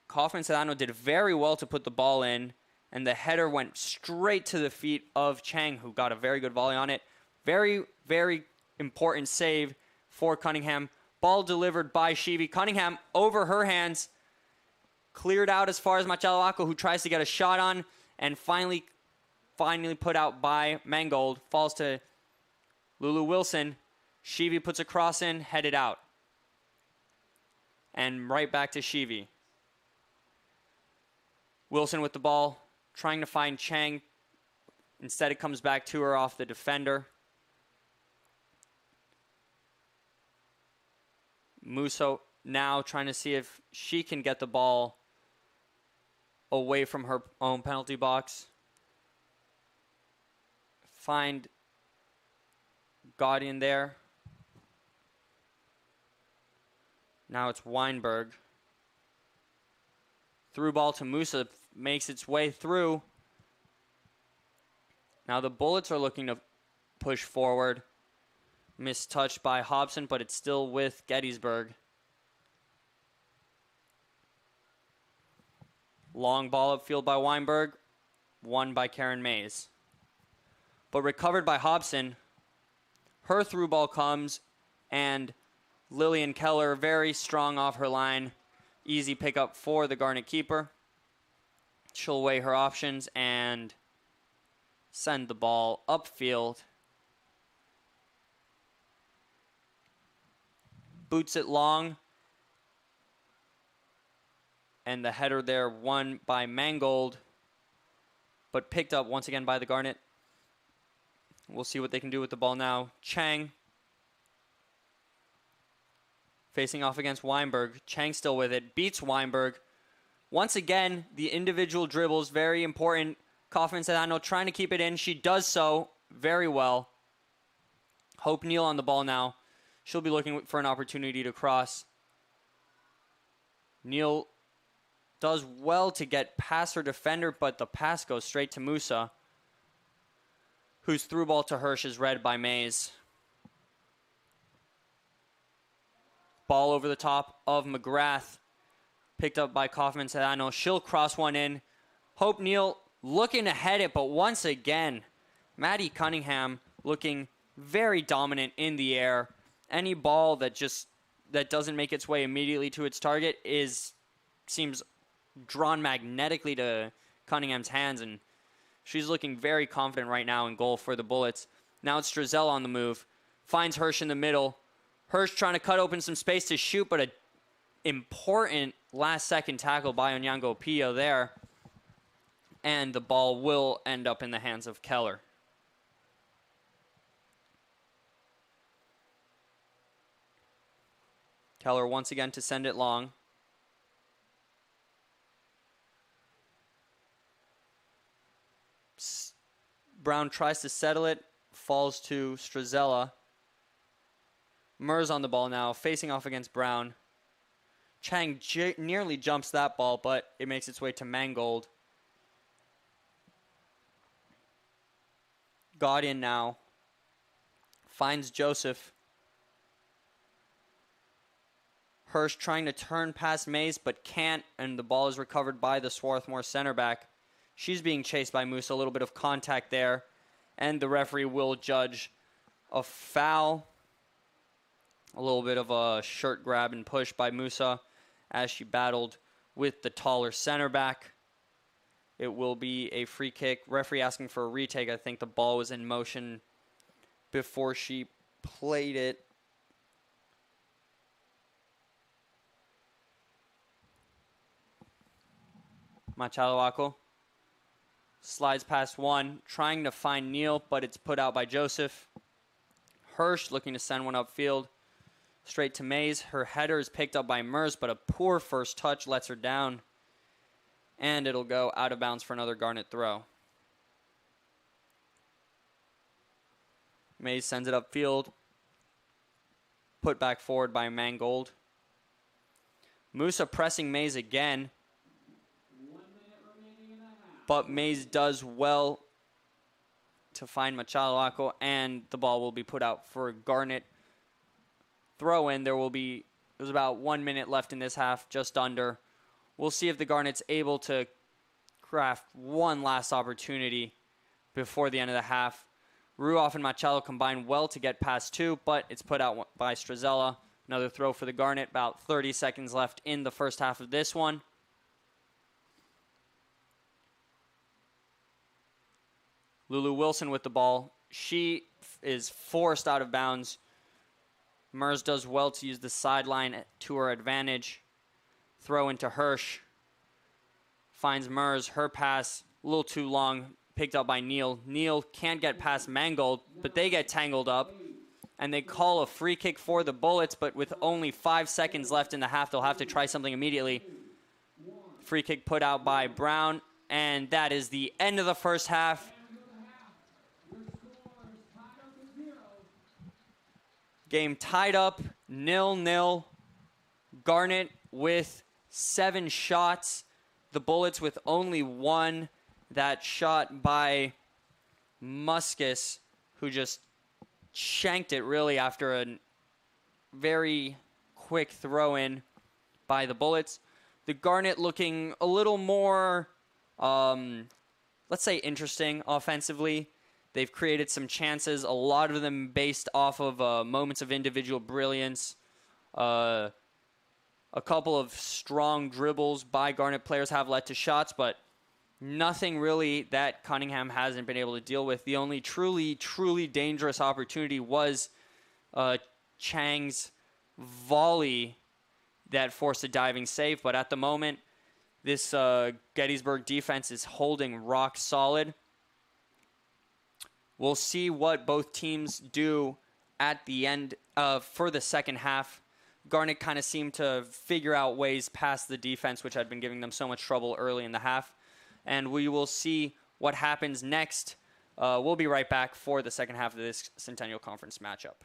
Kaufman Sedano did very well to put the ball in, and the header went straight to the feet of Chang, who got a very good volley on it. Very, very important save for Cunningham. Ball delivered by Shivi. Cunningham over her hands. Cleared out as far as Machado Ako, who tries to get a shot on, and finally put out by Mangold. Falls to Lulu Wilson. Shivi puts a cross in, headed out. And right back to Shivi. Wilson with the ball, trying to find Chang. Instead, it comes back to her off the defender. Musso now trying to see if she can get the ball away from her own penalty box. Find Gaudian there. Now it's Weinberg. Through ball to Musa, makes its way through. Now the Bullets are looking to push forward. Mistouched by Hobson, but it's still with Gettysburg. Long ball upfield by Weinberg. Won by Karen Mays. But recovered by Hobson. Her through ball comes, and Lillian Keller very strong off her line. Easy pickup for the Garnet keeper. She'll weigh her options and send the ball upfield. Boots it long. And the header there won by Mangold, but picked up once again by the Garnet. We'll see what they can do with the ball now. Chang facing off against Weinberg. Chang still with it. Beats Weinberg. Once again, the individual dribbles, very important. Kaufman Sedano trying to keep it in. She does so very well. Hope Neal on the ball now. She'll be looking for an opportunity to cross. Neal does well to get past her defender, but the pass goes straight to Musa, whose through ball to Hirsch is read by Mays. Ball over the top of McGrath. Picked up by Kaufman Sedano. She'll cross one in. Hope Neal looking to head it, but once again, Maddie Cunningham looking very dominant in the air. Any ball that doesn't make its way immediately to its target seems drawn magnetically to Cunningham's hands, and she's looking very confident right now in goal for the Bullets. Now it's Strazel on the move. Finds Hirsch in the middle. Hirsch trying to cut open some space to shoot, but an important last-second tackle by Onyango Pio there. And the ball will end up in the hands of Keller. Keller once again to send it long. Brown tries to settle it, falls to Strazella. Mers on the ball now, facing off against Brown. Chang nearly jumps that ball, but it makes its way to Mangold. Gaudian now finds Joseph. Hirsch trying to turn past Mays, but can't, and the ball is recovered by the Swarthmore center back. She's being chased by Musa, a little bit of contact there, and the referee will judge a foul. A little bit of a shirt grab and push by Musa as she battled with the taller center back. It will be a free kick. Referee asking for a retake. I think the ball was in motion before she played it. Machado Ako slides past one, trying to find Neal, but it's put out by Joseph. Hirsch looking to send one upfield. Straight to Mays. Her header is picked up by Mers, but a poor first touch lets her down. And it'll go out of bounds for another Garnet throw. Mays sends it upfield. Put back forward by Mangold. Musa pressing Mays again. But Mays does well to find Machaloaco, and the ball will be put out for Garnet. Throw in. There's about 1 minute left in this half, just under. We'll see if the Garnet's able to craft one last opportunity before the end of the half. Ruoff and Machado combine well to get past two, but it's put out by Strazella. Another throw for the Garnet. About 30 seconds left in the first half of this one. Lulu Wilson with the ball. She is forced out of bounds. Mers does well to use the sideline to her advantage. Throw into Hirsch. Finds Mers. Her pass, a little too long, picked up by Neal. Neal can't get past Mangold, but they get tangled up. And they call a free kick for the Bullets, but with only 5 seconds left in the half, they'll have to try something immediately. Free kick put out by Brown, and that is the end of the first half. Game tied up, 0-0. Garnet with 7 shots. The Bullets with only 1. That shot by Muscus, who just shanked it really after a very quick throw-in by the Bullets. The Garnet looking a little more, let's say, interesting offensively. They've created some chances, a lot of them based off of moments of individual brilliance. A couple of strong dribbles by Garnet players have led to shots, but nothing really that Cunningham hasn't been able to deal with. The only truly, truly dangerous opportunity was Chang's volley that forced a diving save. But at the moment, this Gettysburg defense is holding rock solid. We'll see what both teams do at the end for the second half. Garnet kind of seemed to figure out ways past the defense, which had been giving them so much trouble early in the half. And we will see what happens next. We'll be right back for the second half of this Centennial Conference matchup.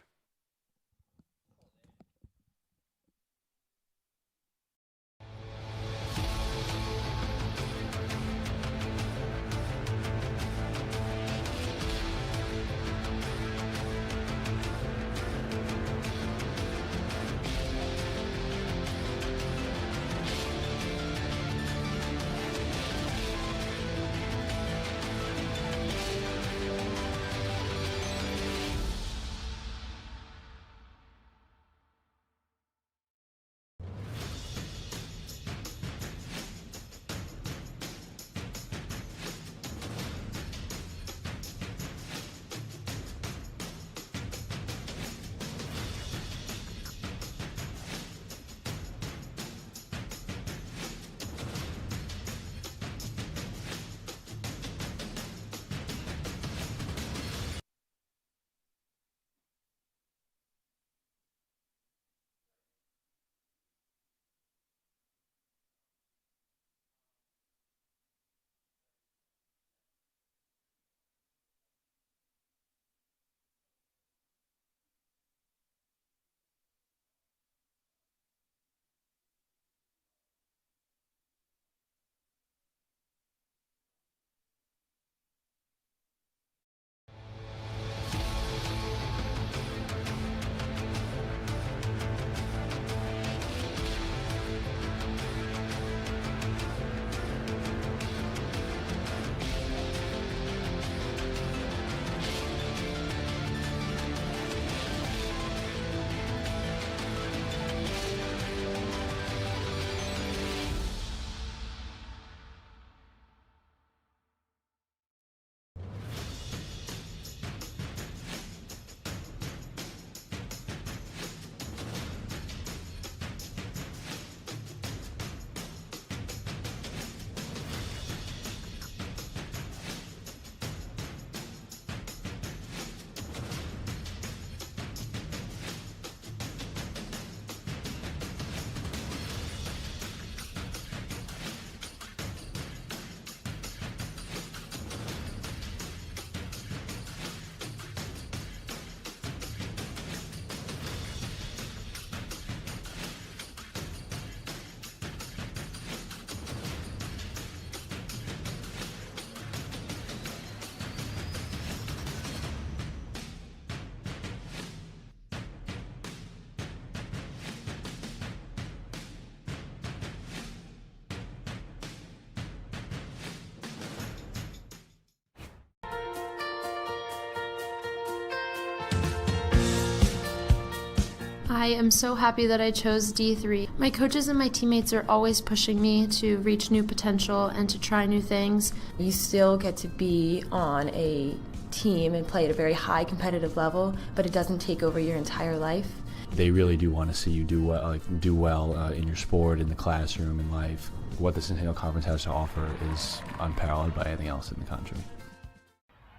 I am so happy that I chose D3. My coaches and my teammates are always pushing me to reach new potential and to try new things. You still get to be on a team and play at a very high competitive level, but it doesn't take over your entire life. They really do want to see you do well in your sport, in the classroom, in life. What the Centennial Conference has to offer is unparalleled by anything else in the country.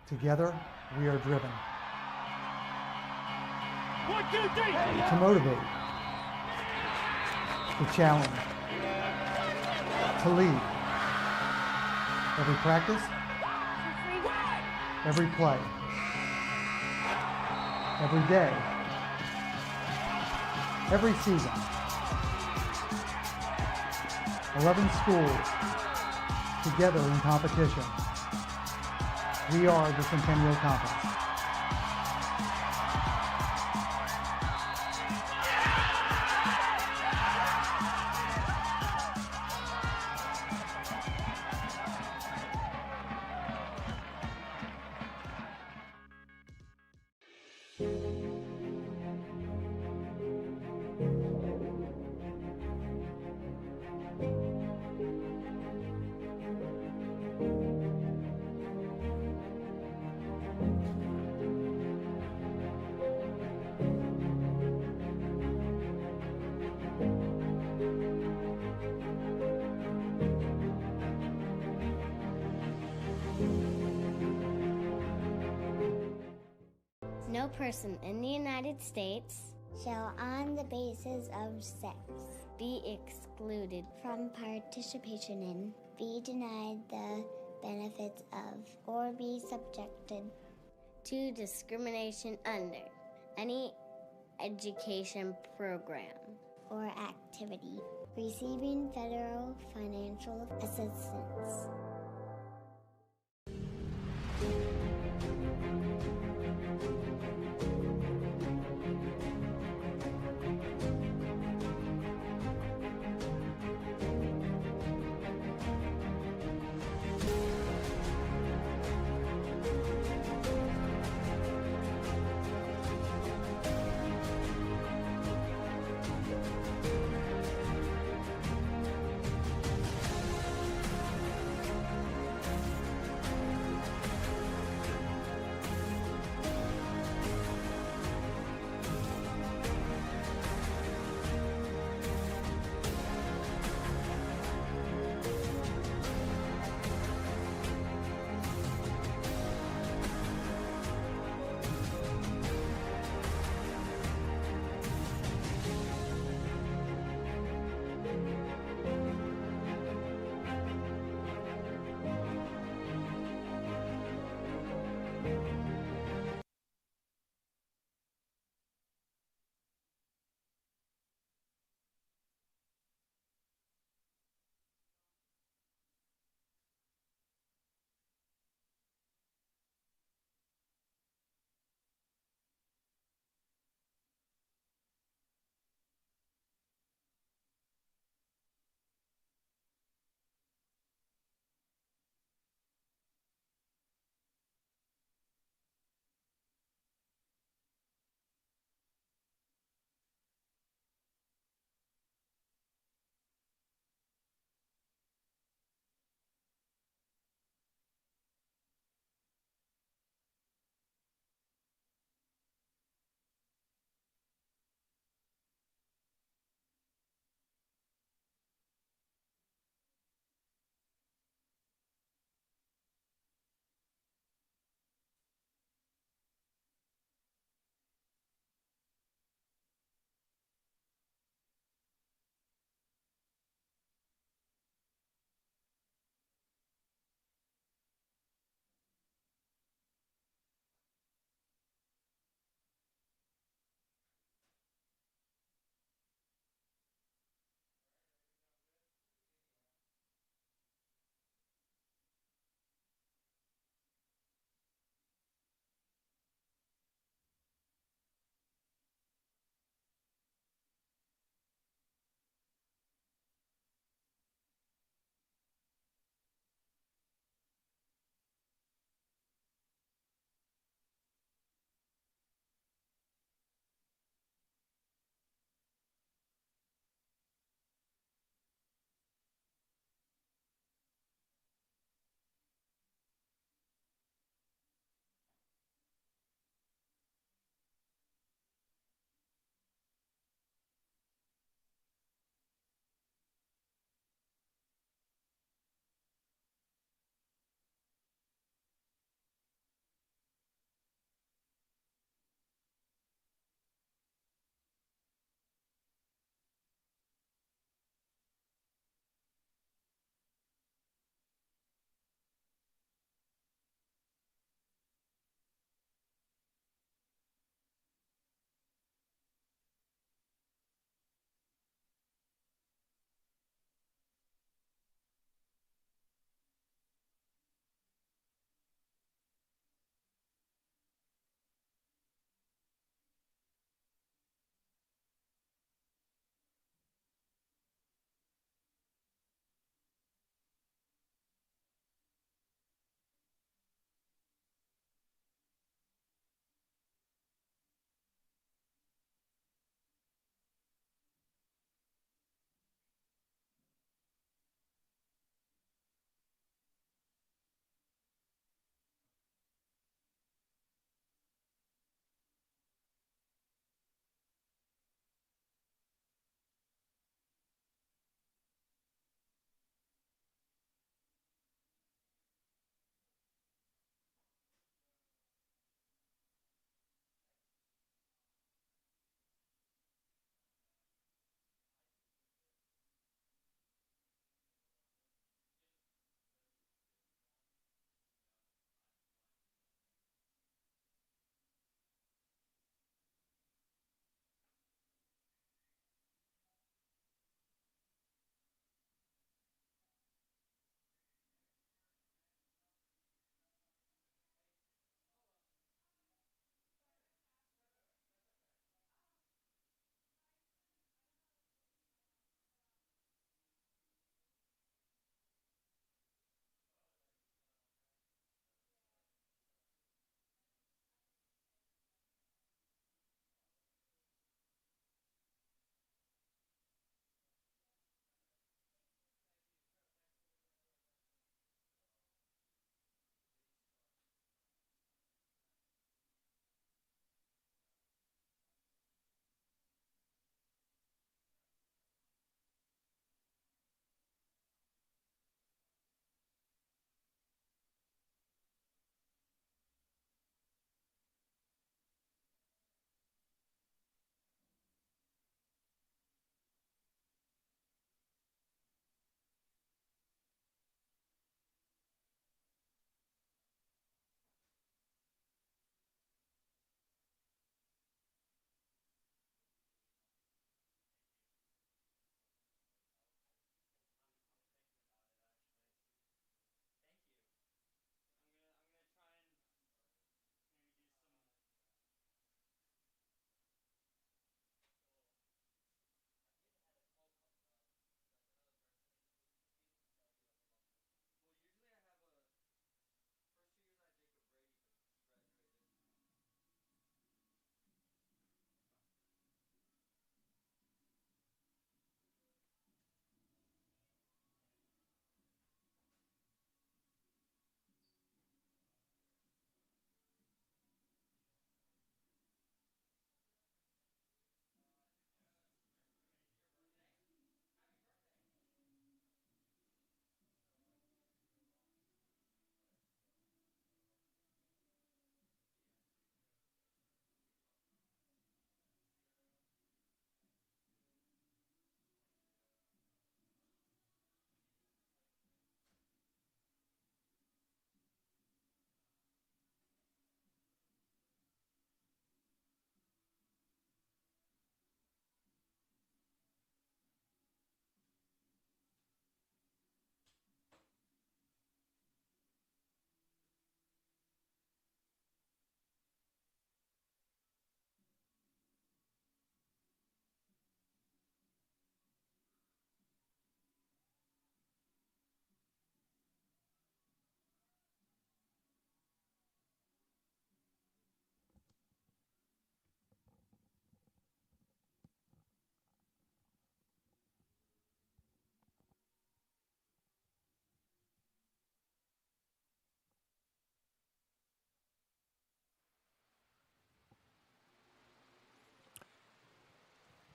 Together, we are driven. 1, 2, 3. To motivate. To challenge. To lead. Every practice. Every play. Every day. Every season. 11 schools together in competition. We are the Centennial Conference. No person in the United States shall, on the basis of sex, be excluded from participation in, be denied the benefits of, or be subjected to discrimination under any education program or activity receiving federal financial assistance.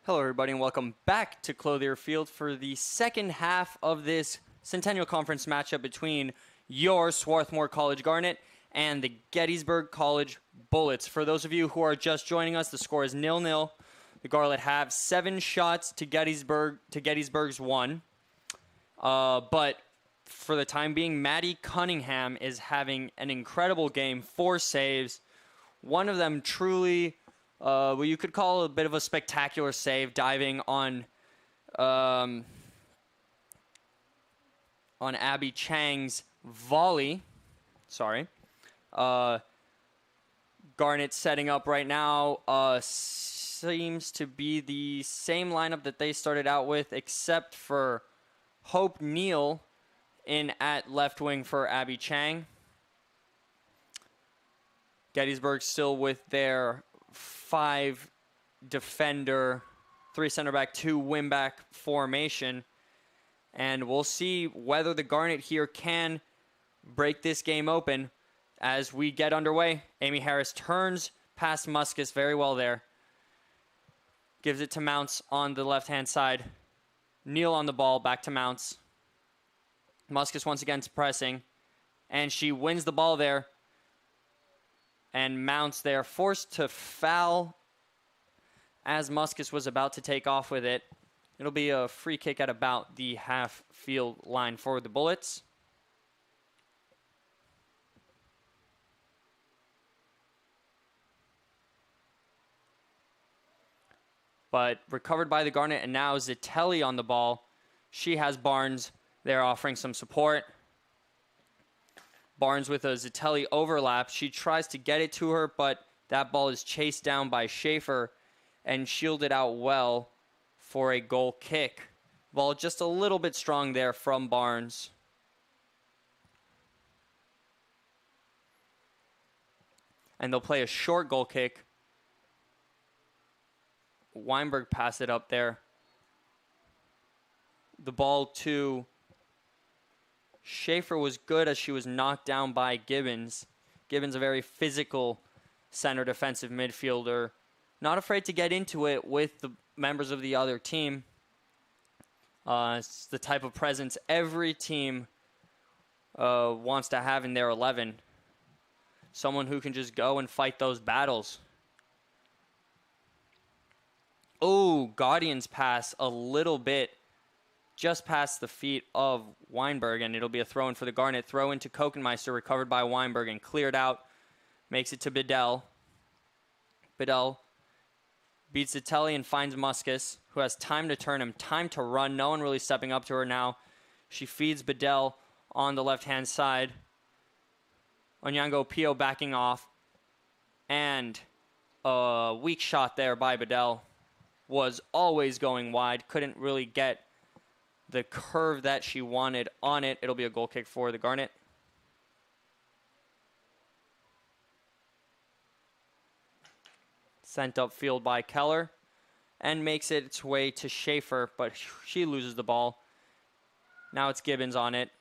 Hello, everybody, and welcome back to Clothier Field for the second half of this Centennial Conference matchup between your Swarthmore College Garnet and the Gettysburg College Bullets. For those of you who are just joining us, the score is 0-0. The Garnet have 7 shots to Gettysburg's 1. But for the time being, Maddie Cunningham is having an incredible game. 4 saves. One of them truly, what you could call a bit of a spectacular save, diving on Abby Chang's volley. Sorry. Garnet setting up right now seems to be the same lineup that they started out with, except for Hope Neal in at left wing for Abby Chang. Gettysburg still with their 5 defender, 3 center back, 2 wing back formation. And we'll see whether the Garnet here can break this game open as we get underway. Amy Harris turns past Muscus very well there. Gives it to Mounts on the left-hand side. Neal on the ball, back to Mounts. Muscus once again pressing. And she wins the ball there. And Mounts there forced to foul as Muscus was about to take off with it. It'll be a free kick at about the half-field line for the Bullets. But recovered by the Garnet, and now Zitelli on the ball. She has Barnes there offering some support. Barnes with a Zitelli overlap. She tries to get it to her, but that ball is chased down by Schaefer and shielded out well for a goal kick. Ball just a little bit strong there from Barnes. And they'll play a short goal kick. Weinberg passed it up there. The ball to Schaefer was good as she was knocked down by Gibbons. Gibbons, a very physical center defensive midfielder. Not afraid to get into it with the members of the other team. It's the type of presence every team wants to have in their 11. Someone who can just go and fight those battles. Oh, Gaudian's pass a little bit just past the feet of Weinberg, and it'll be a throw-in for the Garnet. Throw into Kokenmeister, recovered by Weinberg and cleared out. Makes it to Bedell. Bedell beats Zitelli and finds Muscus, who has time to turn him, time to run. No one really stepping up to her now. She feeds Bedell on the left-hand side. Onyango Pio backing off. And a weak shot there by Bedell. Was always going wide. Couldn't really get the curve that she wanted on it. It'll be a goal kick for the Garnet. Sent upfield by Keller. And makes it its way to Schaefer, but she loses the ball. Now it's Gibbons on it.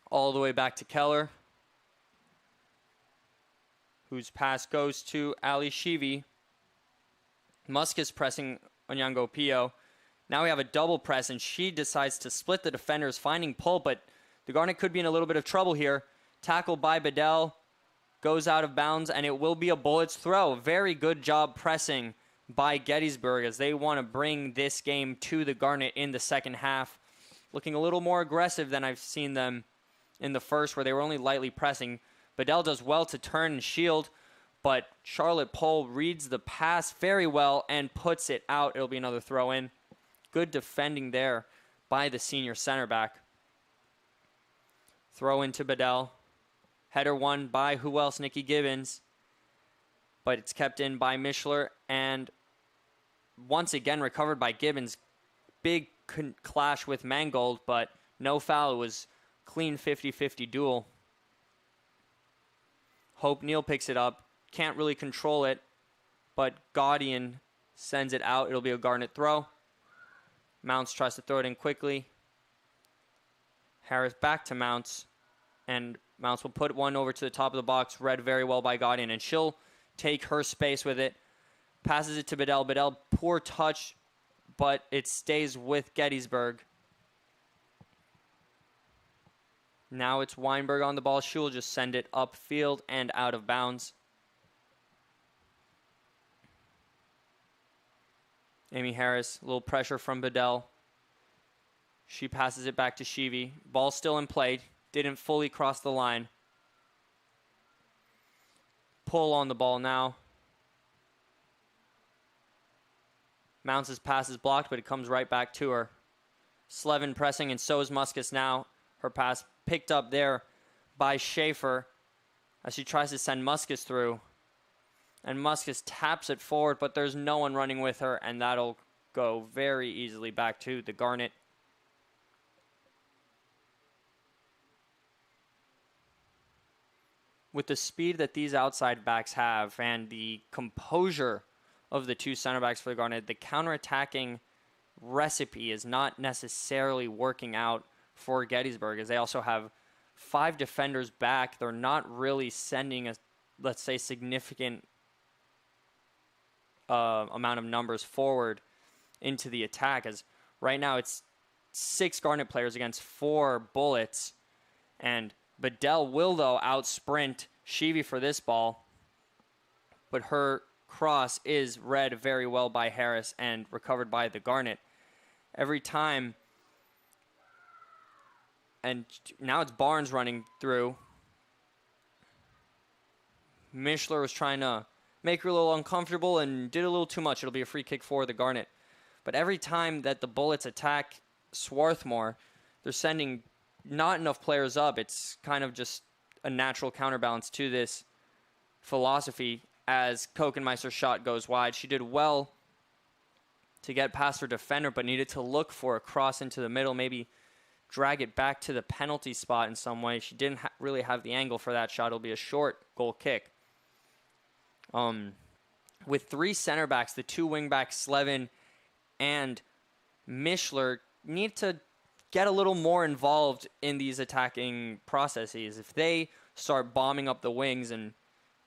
All the way back to Keller, whose pass goes to Ali Shivi. Muscus pressing Onyango Pio. Now we have a double press, and she decides to split the defenders, finding pull, but the Garnet could be in a little bit of trouble here. Tackled by Bedell, goes out of bounds, and it will be a Bullets throw. Very good job pressing by Gettysburg as they want to bring this game to the Garnet in the second half. Looking a little more aggressive than I've seen them in the first, where they were only lightly pressing. Bedell does well to turn and shield, but Charlotte Pohl reads the pass very well and puts it out. It'll be another throw-in. Good defending there by the senior center back. Throw into Bedell. Header won by who else? Nikki Gibbons. But it's kept in by Mischler, and once again recovered by Gibbons. Big clash with Mangold, but no foul. It was clean 50-50 duel. Hope Neal picks it up. Can't really control it, but Gaudian sends it out. It'll be a Garnet throw. Mounts tries to throw it in quickly. Harris back to Mounts, and Mounts will put one over to the top of the box, read very well by Gaudian, and she'll take her space with it. Passes it to Bedell. Bedell, poor touch, but it stays with Gettysburg. Now it's Weinberg on the ball. She will just send it upfield and out of bounds. Amy Harris, a little pressure from Bedell. She passes it back to Sheevy. Ball still in play. Didn't fully cross the line. Pull on the ball now. Mounts' pass is blocked, but it comes right back to her. Slevin pressing, and so is Muscus now. Her pass picked up there by Schaefer as she tries to send Muscus through. And Muscus taps it forward, but there's no one running with her, and that'll go very easily back to the Garnet. With the speed that these outside backs have and the composure of the two center backs for the Garnet, the counterattacking recipe is not necessarily working out for Gettysburg, as they also have 5 defenders back. They're not really sending a, let's say, significant amount of numbers forward into the attack, as right now it's 6 Garnet players against 4 Bullets, and Bedell will, though, out-sprint Sheevy for this ball, but her cross is read very well by Harris and recovered by the Garnet. Every time, and now it's Barnes running through. Mishler was trying to make her a little uncomfortable and did a little too much. It'll be a free kick for the Garnet. But every time that the Bullets attack Swarthmore, they're sending not enough players up. It's kind of just a natural counterbalance to this philosophy as Kokenmeister's shot goes wide. She did well to get past her defender, but needed to look for a cross into the middle, maybe drag it back to the penalty spot in some way. She didn't really have the angle for that shot. It'll be a short goal kick. With 3 center backs, the 2 wing backs, Slevin and Mishler, need to get a little more involved in these attacking processes. If they start bombing up the wings and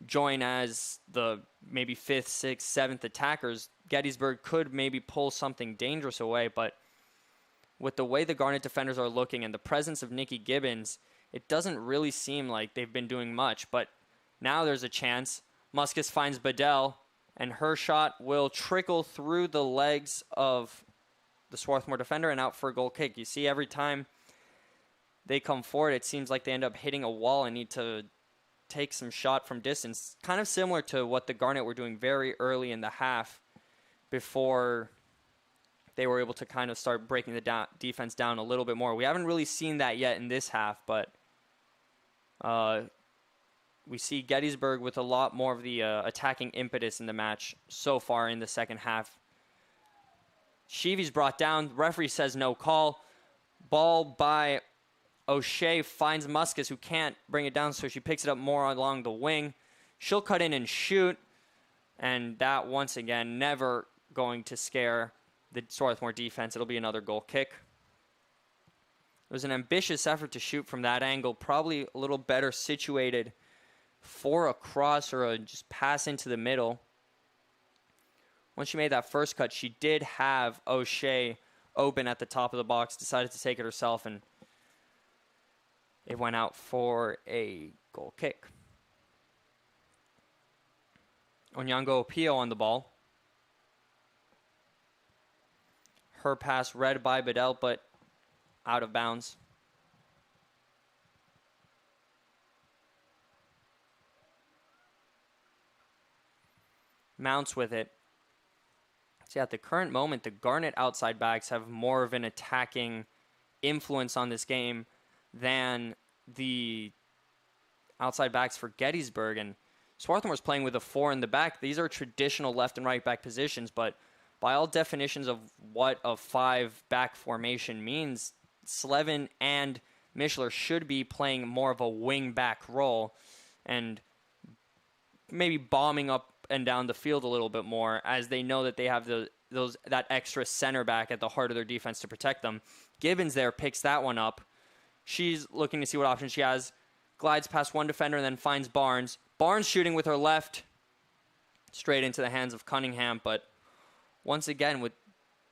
join as the maybe 5th, 6th, 7th attackers, Gettysburg could maybe pull something dangerous away. But with the way the Garnet defenders are looking and the presence of Nikki Gibbons, it doesn't really seem like they've been doing much. But now there's a chance. Muscus finds Bedell, and her shot will trickle through the legs of the Swarthmore defender and out for a goal kick. You see, every time they come forward, it seems like they end up hitting a wall and need to take some shot from distance. Kind of similar to what the Garnet were doing very early in the half before they were able to kind of start breaking the defense down a little bit more. We haven't really seen that yet in this half, but we see Gettysburg with a lot more of the attacking impetus in the match so far in the second half. Sheevy's brought down. Referee says no call. Ball by O'Shea finds Muscus, who can't bring it down, so she picks it up more along the wing. She'll cut in and shoot, and that, once again, never going to scare the Swarthmore defense. It'll be another goal kick. It was an ambitious effort to shoot from that angle, probably a little better situated for a cross or a just pass into the middle. Once she made that first cut, she did have O'Shea open at the top of the box, decided to take it herself, and it went out for a goal kick. Onyango Opio on the ball. Her pass read by Bedell, but out of bounds. Mounts with it. See, at the current moment, the Garnet outside backs have more of an attacking influence on this game than the outside backs for Gettysburg. And Swarthmore's playing with a 4 in the back. These are traditional left and right back positions, but by all definitions of what a 5-back formation means, Slevin and Mishler should be playing more of a wing-back role and maybe bombing up and down the field a little bit more, as they know that they have that extra center back at the heart of their defense to protect them. Gibbons there picks that one up. She's looking to see what options she has. Glides past one defender and then finds Barnes. Barnes shooting with her left. straight into the hands of Cunningham. But once again, with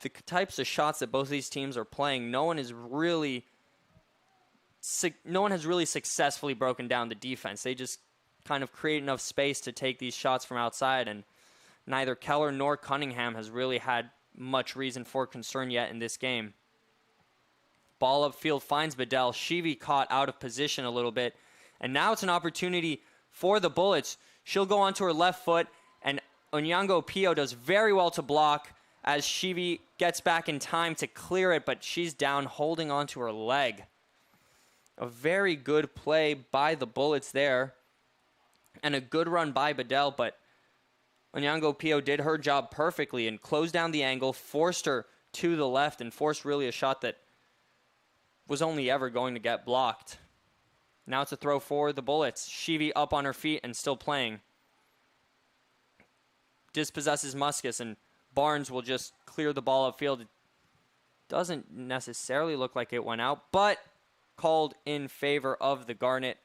the types of shots that both these teams are playing, no one has really successfully broken down the defense. They just kind of create enough space to take these shots from outside, and neither Keller nor Cunningham has really had much reason for concern yet in this game. Ball upfield finds Bedell. Sheevy caught out of position a little bit, and now it's an opportunity for the Bullets. She'll go onto her left foot, and Onyango Pio does very well to block as Sheevy gets back in time to clear it, but she's down holding onto her leg. A very good play by the Bullets there, and a good run by Bedell, but Onyango Pio did her job perfectly and closed down the angle, forced her to the left, and forced really a shot that was only ever going to get blocked. Now it's a throw for the Bullets. Sheevy up on her feet and still playing. Dispossesses Muscus, and Barnes will just clear the ball upfield. It doesn't necessarily look like it went out, but called in favor of the Garnet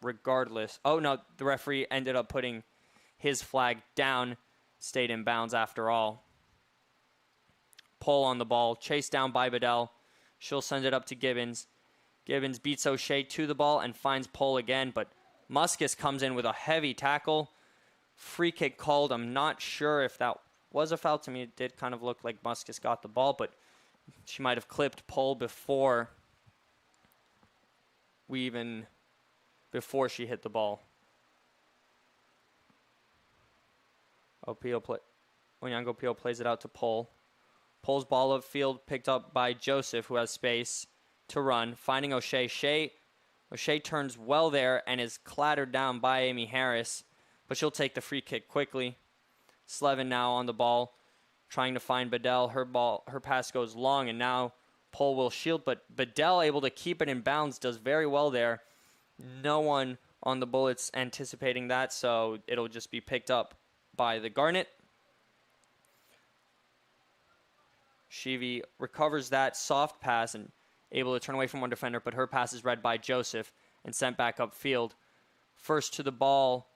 regardless. Oh no, the referee ended up putting his flag down, stayed in bounds after all. Pole on the ball, chased down by Bedell. She'll send it up to Gibbons. Gibbons beats O'Shea to the ball and finds Pole again, but Muscus comes in with a heavy tackle. Free kick called. I'm not sure if that was a foul. To me, it did kind of look like Muscus got the ball, but she might have clipped Pole before she hit the ball. Onyango Pio plays it out to Pole. Pole's ball upfield picked up by Joseph, who has space to run, finding O'Shea. O'Shea turns well there and is clattered down by Amy Harris, but she'll take the free kick quickly. Slevin now on the ball, trying to find Bedell. Her pass goes long, and now Pole will shield, but Bedell able to keep it in bounds, does very well there. No one on the Bullets anticipating that, so it'll just be picked up by the Garnet. Sheevy recovers that soft pass and able to turn away from one defender, but her pass is read by Joseph and sent back upfield. First to the ball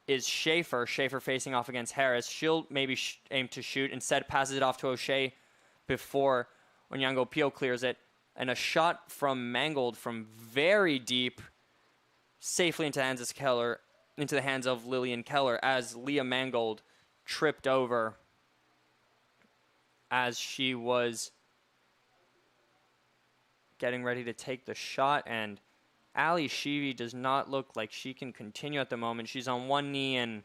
is Schaefer. Schaefer facing off against Harris. She'll maybe aim to shoot. Instead, passes it off to O'Shea before Onyango Pio clears it. And a shot from Mangold from very deep, safely into the hands of Lillian Keller, as Leah Mangold tripped over as she was getting ready to take the shot, and Ali Sheevy does not look like she can continue at the moment. She's on one knee, and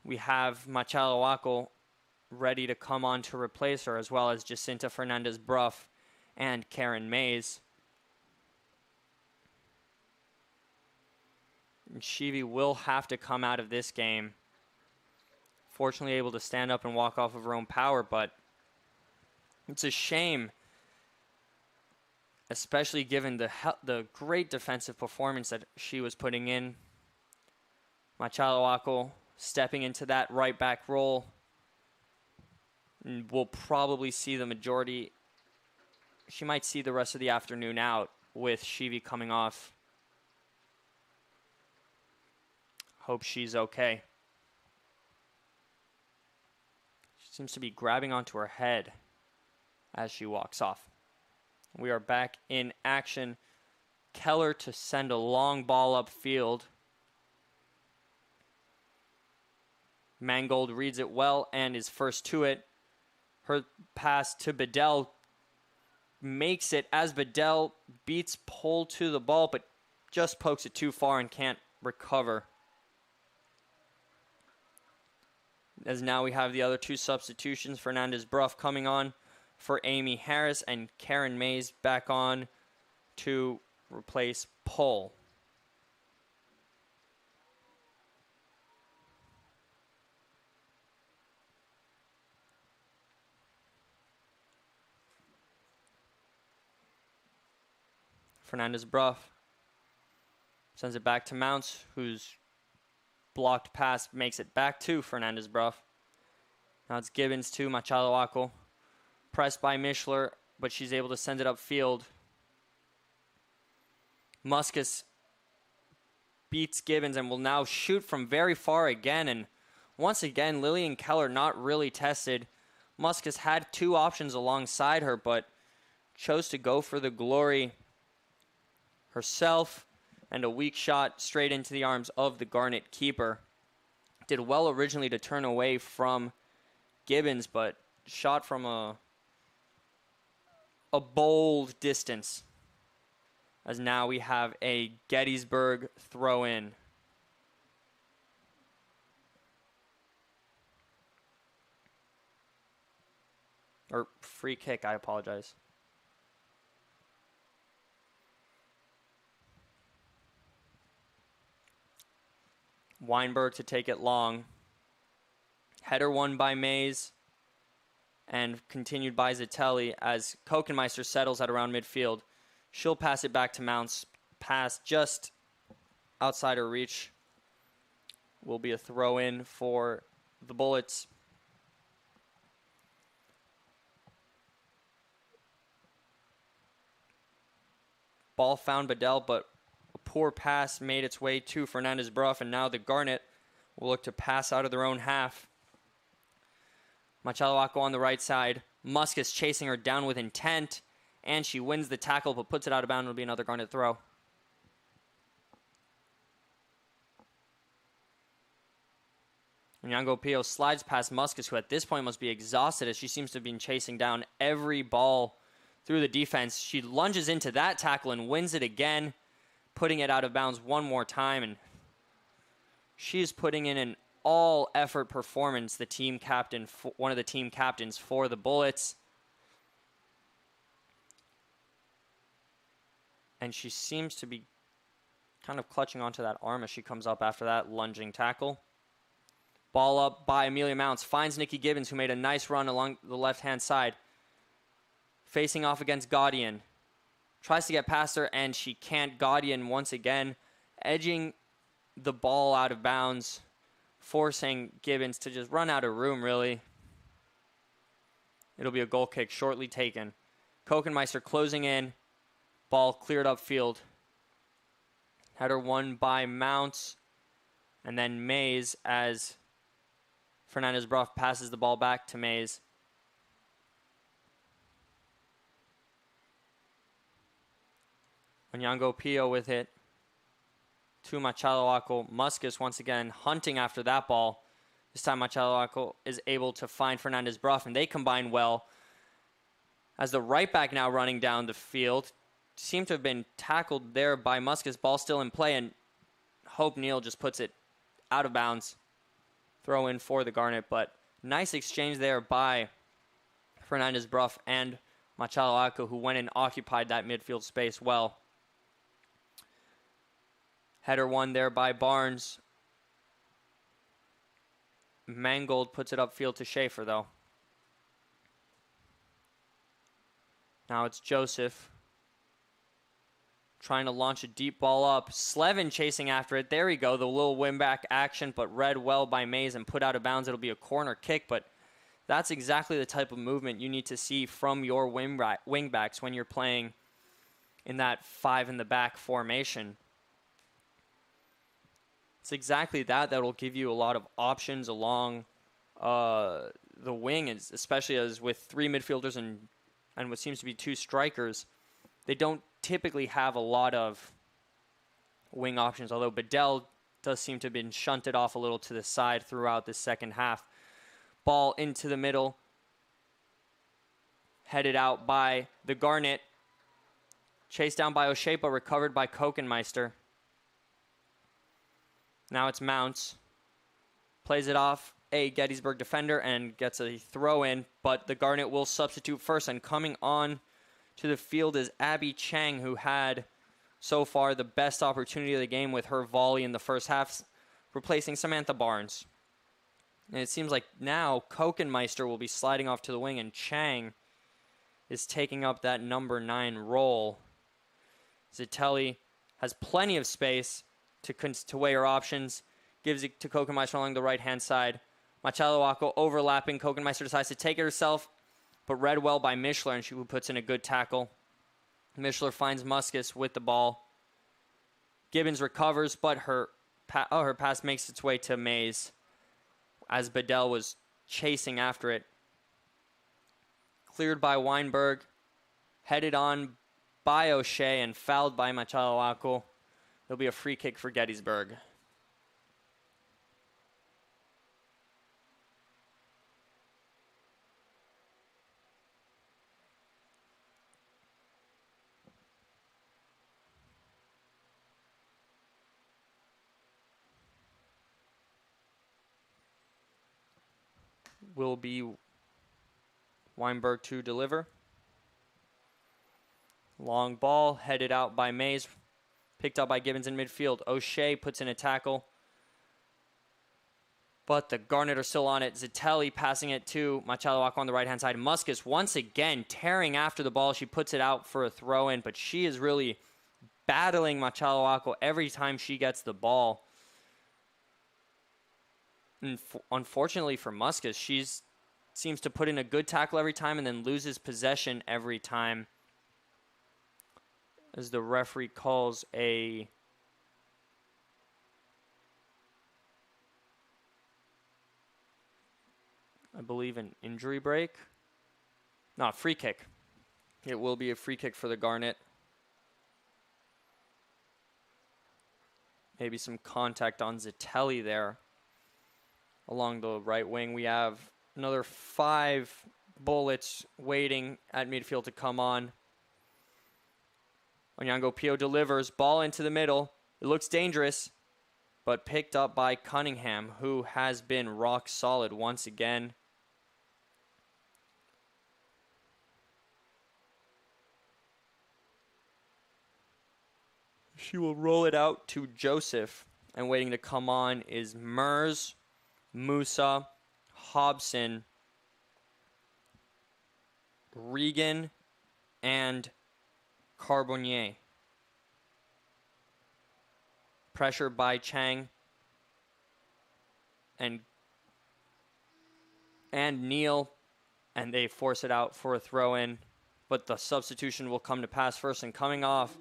we have Machalawako ready to come on to replace her, as well as Jacinta Fernandez-Bruff and Karen Mays. And Sheevy will have to come out of this game. Fortunately able to stand up and walk off of her own power, but it's a shame, especially given the great defensive performance that she was putting in. Machalawako stepping into that right back role. And we'll probably see the majority. She might see the rest of the afternoon out with Sheevy coming off. Hope she's okay. She seems to be grabbing onto her head as she walks off. We are back in action. Keller to send a long ball upfield. Mangold reads it well and is first to it. Her pass to Bedell makes it as Bedell beats Pole to the ball, but just pokes it too far and can't recover. As now we have the other two substitutions, Fernandez-Bruff coming on for Amy Harris and Karen Mays back on to replace Pole. Fernandez-Bruff sends it back to Mounts, whose blocked pass makes it back to Fernandez-Bruff. Now it's Gibbons to Machalawako. Pressed by Mishler, but she's able to send it upfield. Muscus beats Gibbons and will now shoot from very far again. And once again, Lillian Keller not really tested. Muscus had two options alongside her, but chose to go for the glory herself, and a weak shot straight into the arms of the Garnet keeper. Did well originally to turn away from Gibbons, but shot from a bold distance. As now we have a Gettysburg throw-in. Or free kick, I apologize. Weinberg to take it long. Header won by Mays and continued by Zitelli as Kokenmeister settles at around midfield. She'll pass it back to Mounts. Pass just outside her reach. Will be a throw-in for the Bullets. Ball found Bedell, but a poor pass made its way to Fernandez-Bruff, and now the Garnet will look to pass out of their own half. Machaloaco on the right side. Muscus chasing her down with intent, and she wins the tackle but puts it out of bounds. It'll be another Garnet throw. Nyong'o Pio slides past Muscus, who at this point must be exhausted as she seems to have been chasing down every ball through the defense. She lunges into that tackle and wins it again, putting it out of bounds one more time. And she is putting in an all-effort performance, the team captain, one of the team captains for the Bullets. And she seems to be kind of clutching onto that arm as she comes up after that lunging tackle. Ball up by Amelia Mounts. Finds Nikki Gibbons, who made a nice run along the left-hand side. Facing off against Gaudian. Tries to get past her, and she can't. Gaudian once again edging the ball out of bounds, forcing Gibbons to just run out of room, really. It'll be a goal kick shortly taken. Kokenmeister closing in. Ball cleared upfield. Header won by Mounts. And then Mays as Fernandez-Bruff passes the ball back to Mays. Onyango Pio with it to Machaloaco. Muscus once again hunting after that ball. This time Machaloaco is able to find Fernandez-Bruff, and they combine well. As the right back now running down the field, seemed to have been tackled there by Muscus. Ball still in play, and Hope Neal just puts it out of bounds. Throw in for the Garnet, but nice exchange there by Fernandez-Bruff and Machaloaco, who went and occupied that midfield space well. Header won there by Barnes. Mangold puts it upfield to Schaefer, though. Now it's Joseph trying to launch a deep ball up. Slevin chasing after it. There we go. The little wing-back action, but read well by Mays and put out of bounds. It'll be a corner kick, but that's exactly the type of movement you need to see from your wing-backs when you're playing in that five-in-the-back formation. It's exactly that will give you a lot of options along the wing, especially as with three midfielders and what seems to be two strikers. They don't typically have a lot of wing options, although Bedell does seem to have been shunted off a little to the side throughout the second half. Ball into the middle. Headed out by the Garnet. Chased down by O'Shea, but recovered by Kokenmeister. Now it's Mounts. Plays it off a Gettysburg defender and gets a throw in, but the Garnet will substitute first, and coming on to the field is Abby Chang, who had so far the best opportunity of the game with her volley in the first half, replacing Samantha Barnes. And it seems like now Kokenmeister will be sliding off to the wing, and Chang is taking up that number 9 role. Zitelli has plenty of space to weigh her options, gives it to Kokenmeister along the right-hand side. Machaloaco overlapping. Kokenmeister decides to take it herself, but read well by Mischler, and she puts in a good tackle. Mischler finds Muscus with the ball. Gibbons recovers, but her pass makes its way to Mays as Bedell was chasing after it. Cleared by Weinberg, headed on by O'Shea and fouled by Machaloaco. There'll be a free kick for Gettysburg. Will be Weinberg to deliver. Long ball headed out by Mays. Picked up by Gibbons in midfield. O'Shea puts in a tackle. But the Garnet are still on it. Zitelli passing it to Machaloaco on the right-hand side. Muscus once again tearing after the ball. She puts it out for a throw-in, but she is really battling Machaloaco every time she gets the ball. And unfortunately for Muscus, she seems to put in a good tackle every time and then loses possession every time. As the referee calls I believe an injury break. No, a free kick. It will be a free kick for the Garnet. Maybe some contact on Zitelli there. Along the right wing, we have another 5 bullets waiting at midfield to come on. Onyango Pio delivers, ball into the middle. It looks dangerous, but picked up by Cunningham, who has been rock solid once again. She will roll it out to Joseph, and waiting to come on is Mers, Musa, Hobson, Regan, and Carbonnier. Pressure by Chang and Neal, and they force it out for a throw-in, but the substitution will come to pass first, and coming off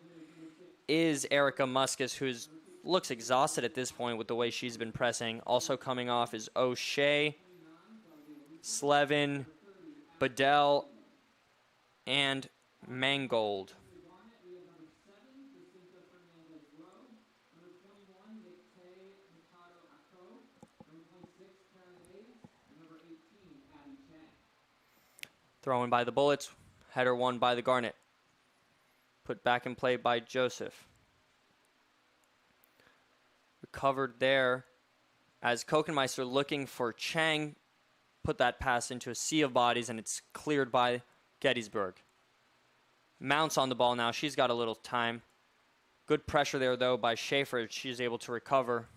is Erica Muscus, who looks exhausted at this point with the way she's been pressing. Also coming off is O'Shea, Slevin, Bedell, and Mangold. Thrown by the Bullets, header won by the Garnet. Put back in play by Joseph. Recovered there as Kokenmeister looking for Chang. Put that pass into a sea of bodies, and it's cleared by Gettysburg. Mounts on the ball now. She's got a little time. Good pressure there, though, by Schaefer. She's able to recover.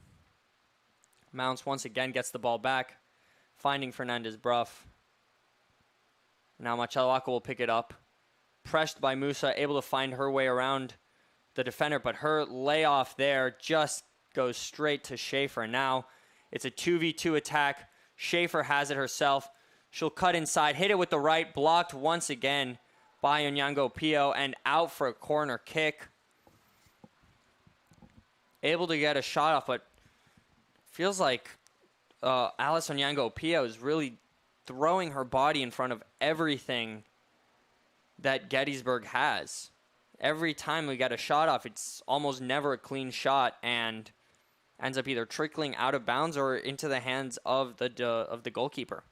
Mounts once again gets the ball back, finding Fernandez Bruff. Now Machaloaco will pick it up. Pressed by Musa, able to find her way around the defender, but her layoff there just goes straight to Schaefer. Now it's a 2v2 attack. Schaefer has it herself. She'll cut inside, hit it with the right, blocked once again by Onyango Pio, and out for a corner kick. Able to get a shot off, but feels like Alice Onyango Pio is really throwing her body in front of everything that Gettysburg has. Every time we get a shot off, it's almost never a clean shot and ends up either trickling out of bounds or into the hands of the goalkeeper.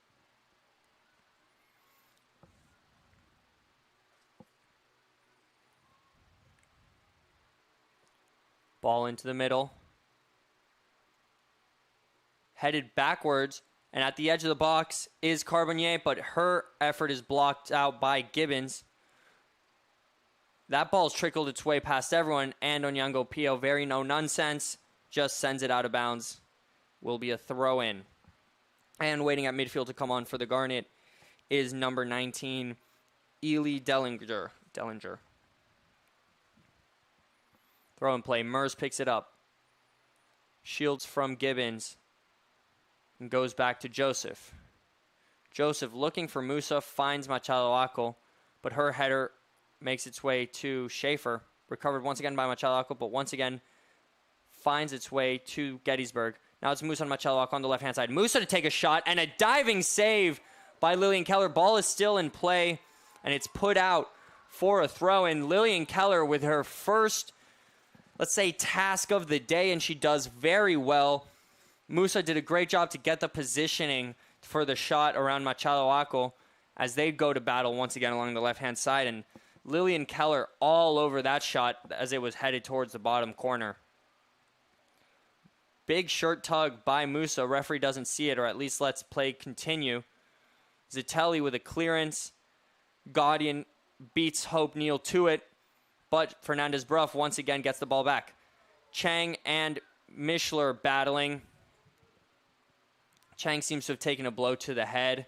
Ball into the middle. Headed backwards, and at the edge of the box is Carbonnier, but her effort is blocked out by Gibbons. That ball's trickled its way past everyone, and Onyango Pio, very no-nonsense, just sends it out of bounds. Will be a throw-in. And waiting at midfield to come on for the Garnet is number 19, Ely Dellinger. Throw and play. Mers picks it up. Shields from Gibbons. And goes back to Joseph. Joseph looking for Musa, finds Machaloaco, but her header makes its way to Schaefer. Recovered once again by Machaloaco, but once again finds its way to Gettysburg. Now it's Musa and Machaloak on the left-hand side. Musa to take a shot, and a diving save by Lillian Keller. Ball is still in play, and it's put out for a throw. And Lillian Keller with her first, let's say, task of the day, and she does very well. Musa did a great job to get the positioning for the shot around Machaloak as they go to battle once again along the left-hand side. And Lillian Keller all over that shot as it was headed towards the bottom corner. Big shirt tug by Musa. Referee doesn't see it, or at least lets play continue. Zitelli with a clearance. Gaudian beats Hope Neal to it, but Fernandez-Bruff once again gets the ball back. Chang and Mishler battling. Chang seems to have taken a blow to the head.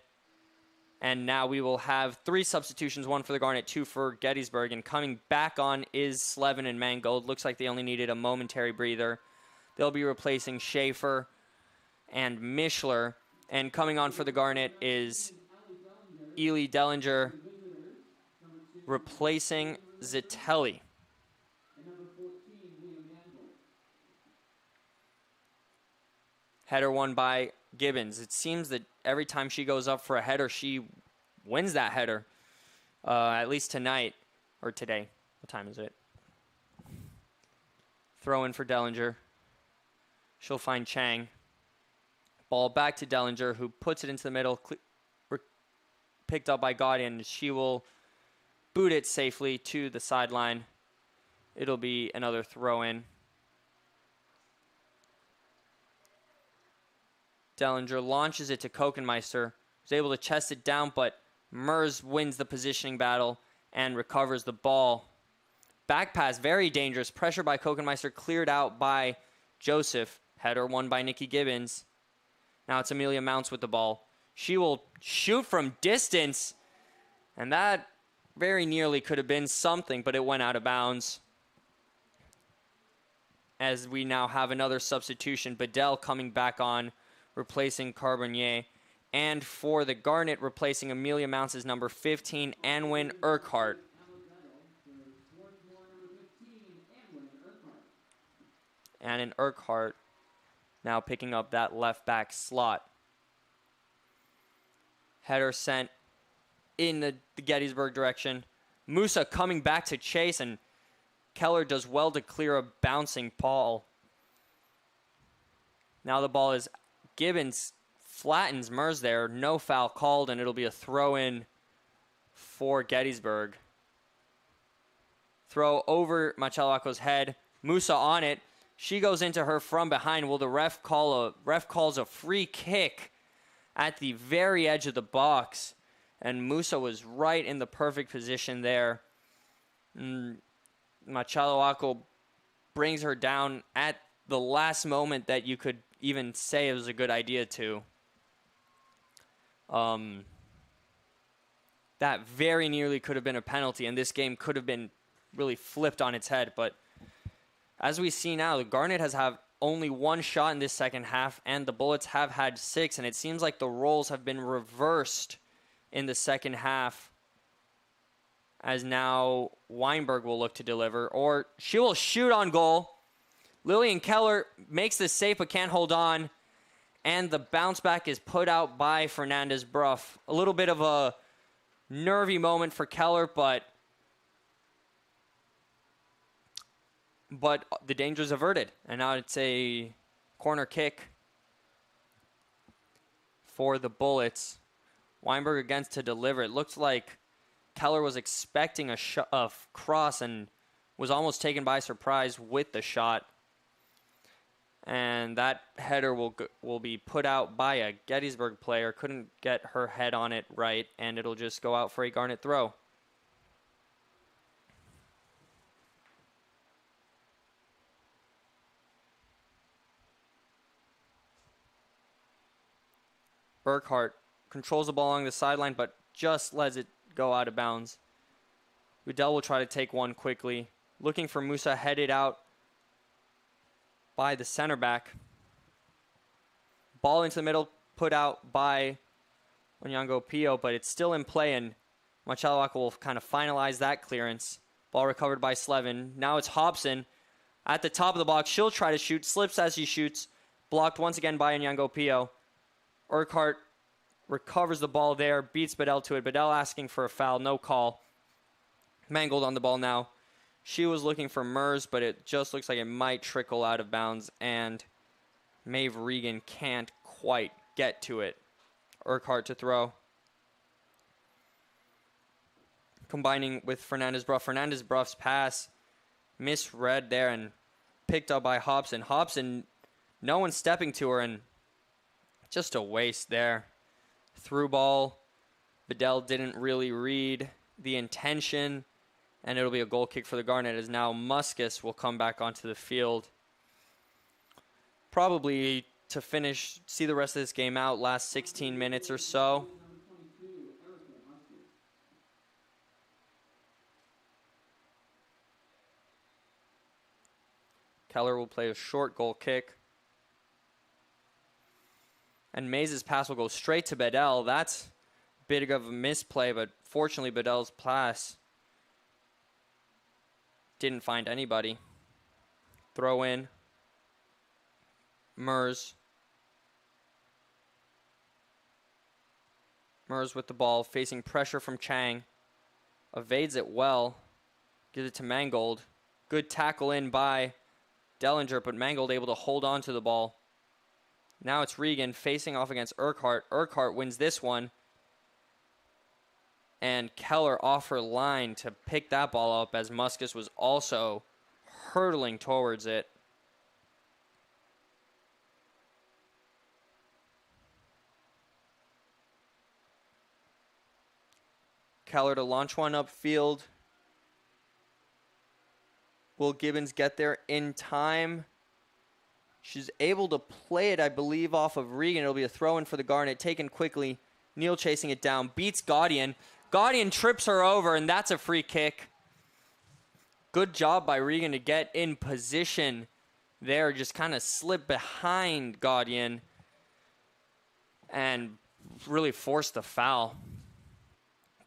And now we will have 3 substitutions, 1 for the Garnet, 2 for Gettysburg. And coming back on is Slevin and Mangold. Looks like they only needed a momentary breather. They'll be replacing Schaefer and Mishler. And coming on for the Garnet is Ely Dellinger replacing Zitelli. Header won by Gibbons. It seems that every time she goes up for a header, she wins that header. At least tonight, or today. What time is it? Throw in for Dellinger. She'll find Chang. Ball back to Dellinger, who puts it into the middle. Picked up by Gaudian. She will boot it safely to the sideline. It'll be another throw in. Dellinger launches it to Kokenmeister. Was able to chest it down, but Mers wins the positioning battle and recovers the ball. Back pass, very dangerous. Pressure by Kokenmeister, cleared out by Joseph. Header won by Nikki Gibbons. Now it's Amelia Mounts with the ball. She will shoot from distance, and that very nearly could have been something, but it went out of bounds. As we now have another substitution, Bedell coming back on, replacing Carbonier. And for the Garnet, replacing Amelia Mounts' number 15, Anwin Urquhart. Anwin Urquhart now picking up that left back slot. Header sent in the Gettysburg direction. Musa coming back to chase, and Keller does well to clear a bouncing ball. Now the ball is Gibbons flattens Mers there. No foul called, and it'll be a throw-in for Gettysburg. Throw over Machaloako's head. Musa on it. She goes into her from behind. Will the ref calls a free kick at the very edge of the box, and Musa was right in the perfect position there. Machaloako brings her down at the last moment that you could even say it was a good idea to. That very nearly could have been a penalty, and this game could have been really flipped on its head. But as we see now, the Garnet has had only 1 shot in this second half, and the Bullets have had 6, and it seems like the roles have been reversed in the second half, as now Weinberg will look to deliver, or she will shoot on goal. Lillian Keller makes the save but can't hold on, and the bounce back is put out by Fernandez-Bruff. A little bit of a nervy moment for Keller, but the danger is averted. And now it's a corner kick for the Bullets. Weinberg again to deliver. It looks like Keller was expecting a cross and was almost taken by surprise with the shot. And that header will be put out by a Gettysburg player. Couldn't get her head on it right, and it'll just go out for a Garnet throw. Burkhart controls the ball along the sideline, but just lets it go out of bounds. Udell will try to take one quickly. Looking for Musa, headed out by the center back. Ball into the middle, put out by Onyango Pio, but it's still in play, and Machaloak will kind of finalize that clearance. Ball recovered by Slevin. Now it's Hobson. At the top of the box, she'll try to shoot. Slips as she shoots. Blocked once again by Onyango Pio. Urquhart recovers the ball there. Beats Bedell to it. Bedell asking for a foul. No call. Mangold on the ball now. She was looking for Mers, but it just looks like it might trickle out of bounds. And Maeve Regan can't quite get to it. Urquhart to throw. Combining with Fernandez-Bruff. Fernandez-Bruff's pass misread there and picked up by Hobson. Hobson, no one stepping to her, and just a waste there. Through ball. Bedell didn't really read the intention, and it'll be a goal kick for the Garnet as now Muscus will come back onto the field. Probably to finish, see the rest of this game out, last 16 minutes or so. Keller will play a short goal kick. And Mays' pass will go straight to Bedell. That's a bit of a misplay, but fortunately Bedell's pass didn't find anybody. Throw in. Mers. Mers with the ball, facing pressure from Chang. Evades it well. Gives it to Mangold. Good tackle in by Dellinger, but Mangold able to hold on to the ball. Now it's Regan facing off against Urquhart. Urquhart wins this one. And Keller off her line to pick that ball up as Muscus was also hurtling towards it. Keller to launch one upfield. Will Gibbons get there in time? She's able to play it, I believe, off of Regan. It'll be a throw-in for the Garnet. Taken quickly. Neal chasing it down. Beats Gaudian. Gaudian trips her over, and that's a free kick. Good job by Regan to get in position there. Just kind of slip behind Gaudian and really forced the foul.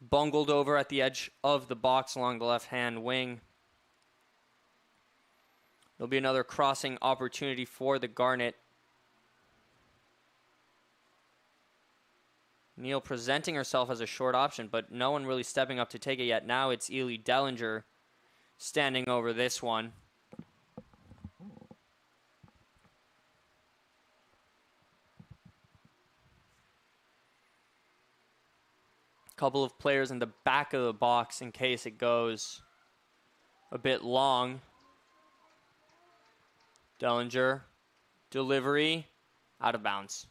Bungled over at the edge of the box along the left-hand wing. There'll be another crossing opportunity for the Garnet. Neal presenting herself as a short option, but no one really stepping up to take it yet. Now it's Ely Dellinger standing over this one. Couple of players in the back of the box in case it goes a bit long. Dellinger, delivery, out of bounds.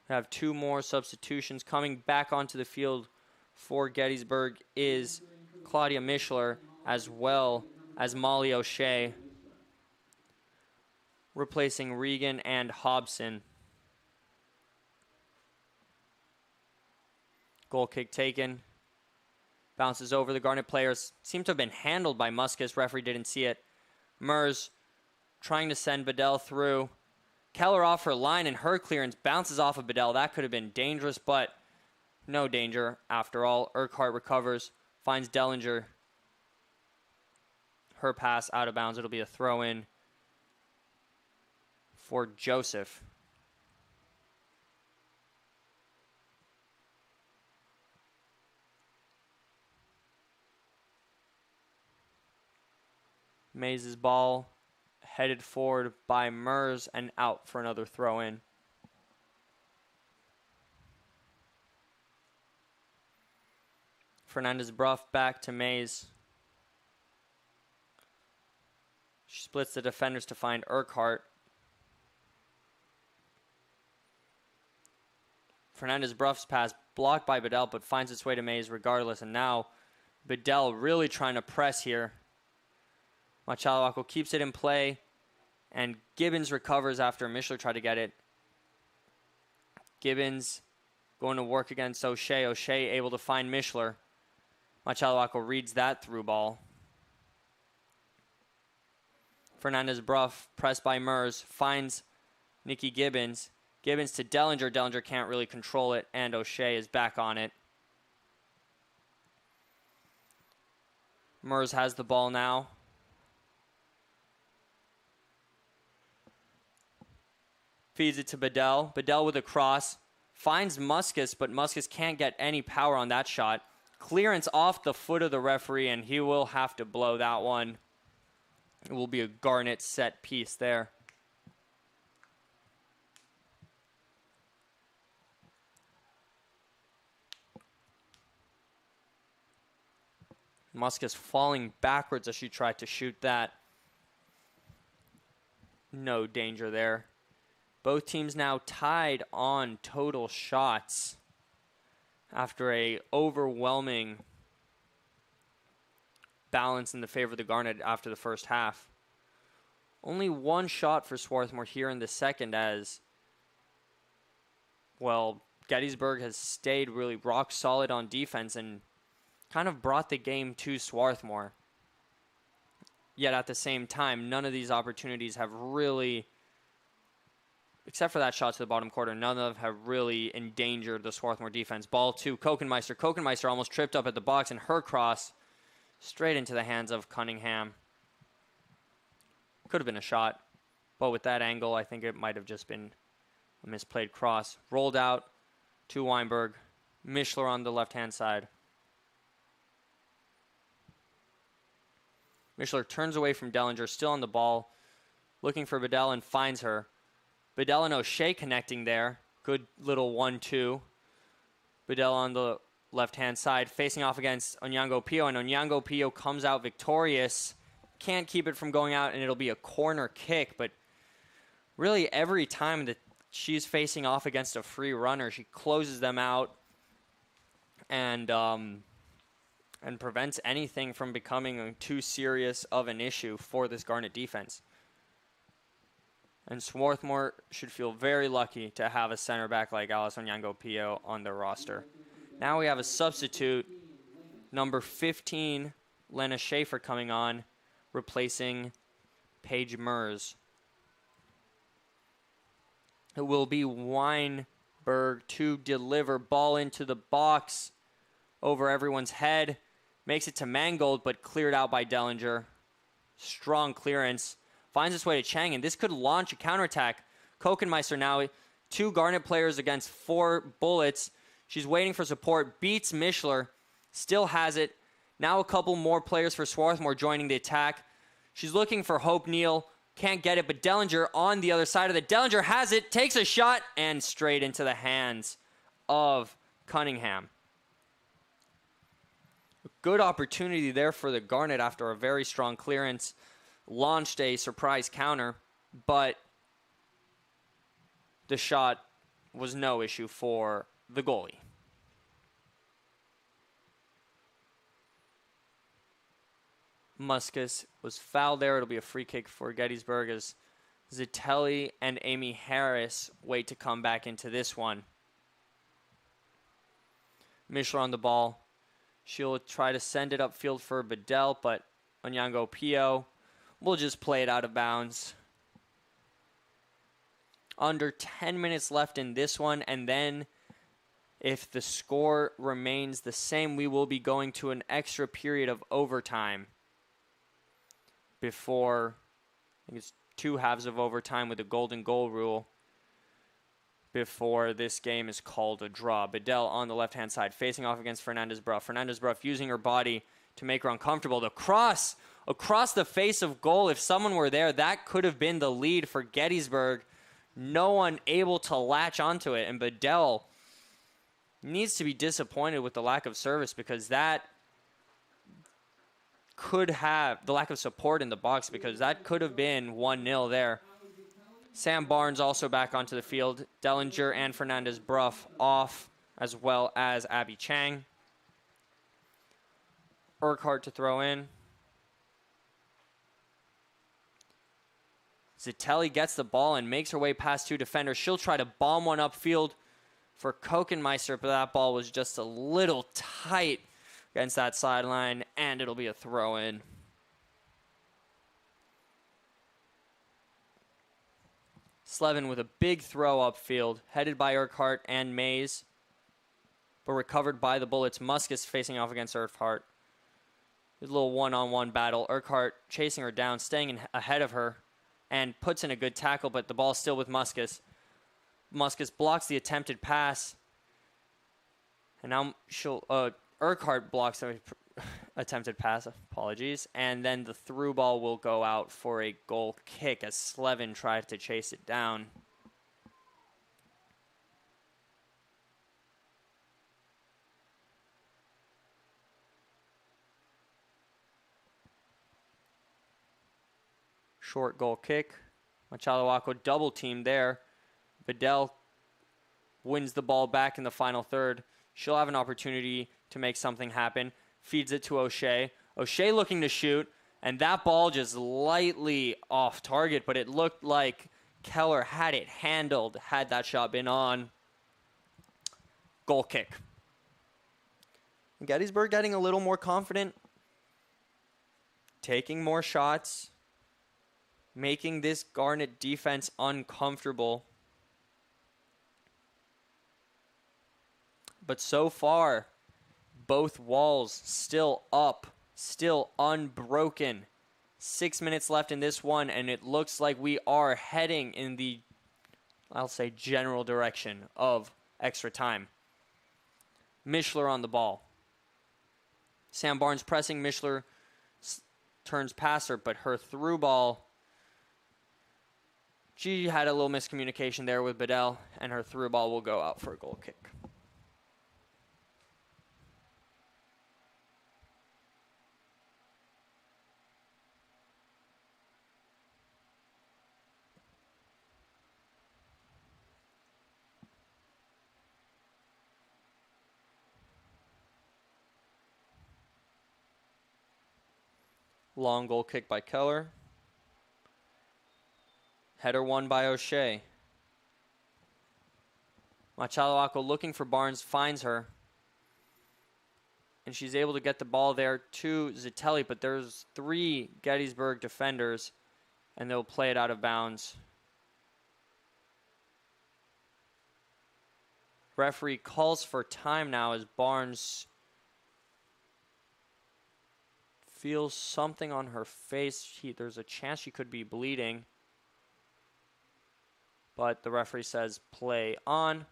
We have two more substitutions. Coming back onto the field for Gettysburg is Claudia Mischler as well as Molly O'Shea, replacing Regan and Hobson. Goal kick taken. Bounces over. The Garnet players seem to have been handled by Muscus. Referee didn't see it. Mers trying to send Bedell through. Keller off her line, and her clearance bounces off of Bedell. That could have been dangerous, but no danger after all. Urquhart recovers, finds Dellinger. Her pass out of bounds. It'll be a throw-in for Joseph. Mays' ball headed forward by Mers and out for another throw-in. Fernandez-Bruff back to Mays. She splits the defenders to find Urquhart. Fernandez-Bruff's pass blocked by Bedell, but finds its way to Mays regardless. And now Bedell really trying to press here. Machalawaco keeps it in play, and Gibbons recovers after Mischler tried to get it. Gibbons going to work against O'Shea. O'Shea able to find Mischler. Machalawaco reads that through ball. Fernandez-Bruff, pressed by Mers, finds Nikki Gibbons. Gibbons to Dellinger. Dellinger can't really control it, and O'Shea is back on it. Mers has the ball now. Feeds it to Bedell. Bedell with a cross. Finds Muscus, but Muscus can't get any power on that shot. Clearance off the foot of the referee, and he will have to blow that one. It will be a Garnet set piece there. Muscus falling backwards as she tried to shoot that. No danger there. Both teams now tied on total shots after a overwhelming balance in the favor of the Garnet after the first half. Only one shot for Swarthmore here in the second as, well, Gettysburg has stayed really rock solid on defense and kind of brought the game to Swarthmore. Yet at the same time, none of these opportunities have really, except for that shot to the bottom quarter, none of them have really endangered the Swarthmore defense. Ball to Kokenmeister. Kokenmeister almost tripped up at the box, and her cross straight into the hands of Cunningham. Could have been a shot, but with that angle, I think it might have just been a misplayed cross. Rolled out to Weinberg. Mischler on the left-hand side. Mischler turns away from Dellinger, still on the ball, looking for Bedell and finds her. Bedell and O'Shea connecting there. Good little 1-2. Bedell on the left-hand side, facing off against Onyango Pio, and Onyango Pio comes out victorious. Can't keep it from going out, and it'll be a corner kick, but really every time that she's facing off against a free runner, she closes them out and prevents anything from becoming too serious of an issue for this Garnet defense. And Swarthmore should feel very lucky to have a center back like Alice Onyango Pio on their roster. Now we have a substitute, number 15, Lena Schaefer, coming on, replacing Paige Mers. It will be Weinberg to deliver. Ball into the box over everyone's head. Makes it to Mangold, but cleared out by Dellinger. Strong clearance. Finds its way to Chang, and this could launch a counterattack. Kokenmeister now, 2 Garnet players against 4 Bullets. She's waiting for support. Beats Mischler. Still has it. Now a couple more players for Swarthmore joining the attack. She's looking for Hope Neal. Can't get it, but Dellinger on the other side of it. Dellinger has it, takes a shot, and straight into the hands of Cunningham. A good opportunity there for the Garnet after a very strong clearance. Launched a surprise counter, but the shot was no issue for the goalie. Muscus was fouled there. It'll be a free kick for Gettysburg as Zitelli and Amy Harris wait to come back into this one. Mischler on the ball. She'll try to send it upfield for Bedell, but Onyango Pio will just play it out of bounds. Under 10 minutes left in this one, and then if the score remains the same, we will be going to an extra period of overtime before, I think it's 2 halves of overtime with the golden goal rule before this game is called a draw. Bedell on the left-hand side, facing off against Fernandez-Bruff. Fernandez-Bruff using her body to make her uncomfortable. The cross across the face of goal. If someone were there, that could have been the lead for Gettysburg. No one able to latch onto it, and Bedell needs to be disappointed with the lack of service because that could have, the lack of support in the box, because that could have been 1-0 there. Sam Barnes also back onto the field. Dellinger and Fernandez-Bruff off, as well as Abby Chang. Urquhart to throw in. Zitelli gets the ball and makes her way past 2 defenders. She'll try to bomb one upfield for Kokenmeister, but that ball was just a little tight against that sideline, and it'll be a throw-in. Slevin with a big throw upfield, headed by Urquhart and Mays, but recovered by the Bullets. Muscus facing off against Urquhart. a little one-on-one battle. Urquhart chasing her down, staying ahead of her, and puts in a good tackle, but the ball's still with Muscus. Muscus blocks the attempted pass. And now Urquhart blocks the attempted pass, apologies. And then the through ball will go out for a goal kick as Slevin tries to chase it down. Short goal kick. Machalahuaco double team there. Bedell wins the ball back in the final third. She'll have an opportunity to make something happen. Feeds it to O'Shea. O'Shea looking to shoot, and that ball just lightly off target, but it looked like Keller had it handled had that shot been on. Goal kick. Gettysburg getting a little more confident, taking more shots, making this Garnet defense uncomfortable. But so far, both walls still up, still unbroken. 6 minutes left in this one, and it looks like we are heading in the, I'll say, general direction of extra time. Mishler on the ball. Sam Barnes pressing. Mishler turns past her, but her through ball, she had a little miscommunication there with Bedell, and her through ball will go out for a goal kick. Long goal kick by Keller. Header won by O'Shea. Machalahuaco looking for Barnes, finds her. And she's able to get the ball there to Zitelli, but there's 3 Gettysburg defenders, and they'll play it out of bounds. Referee calls for time now as Barnes feels something on her face. There's a chance she could be bleeding. But the referee says play on.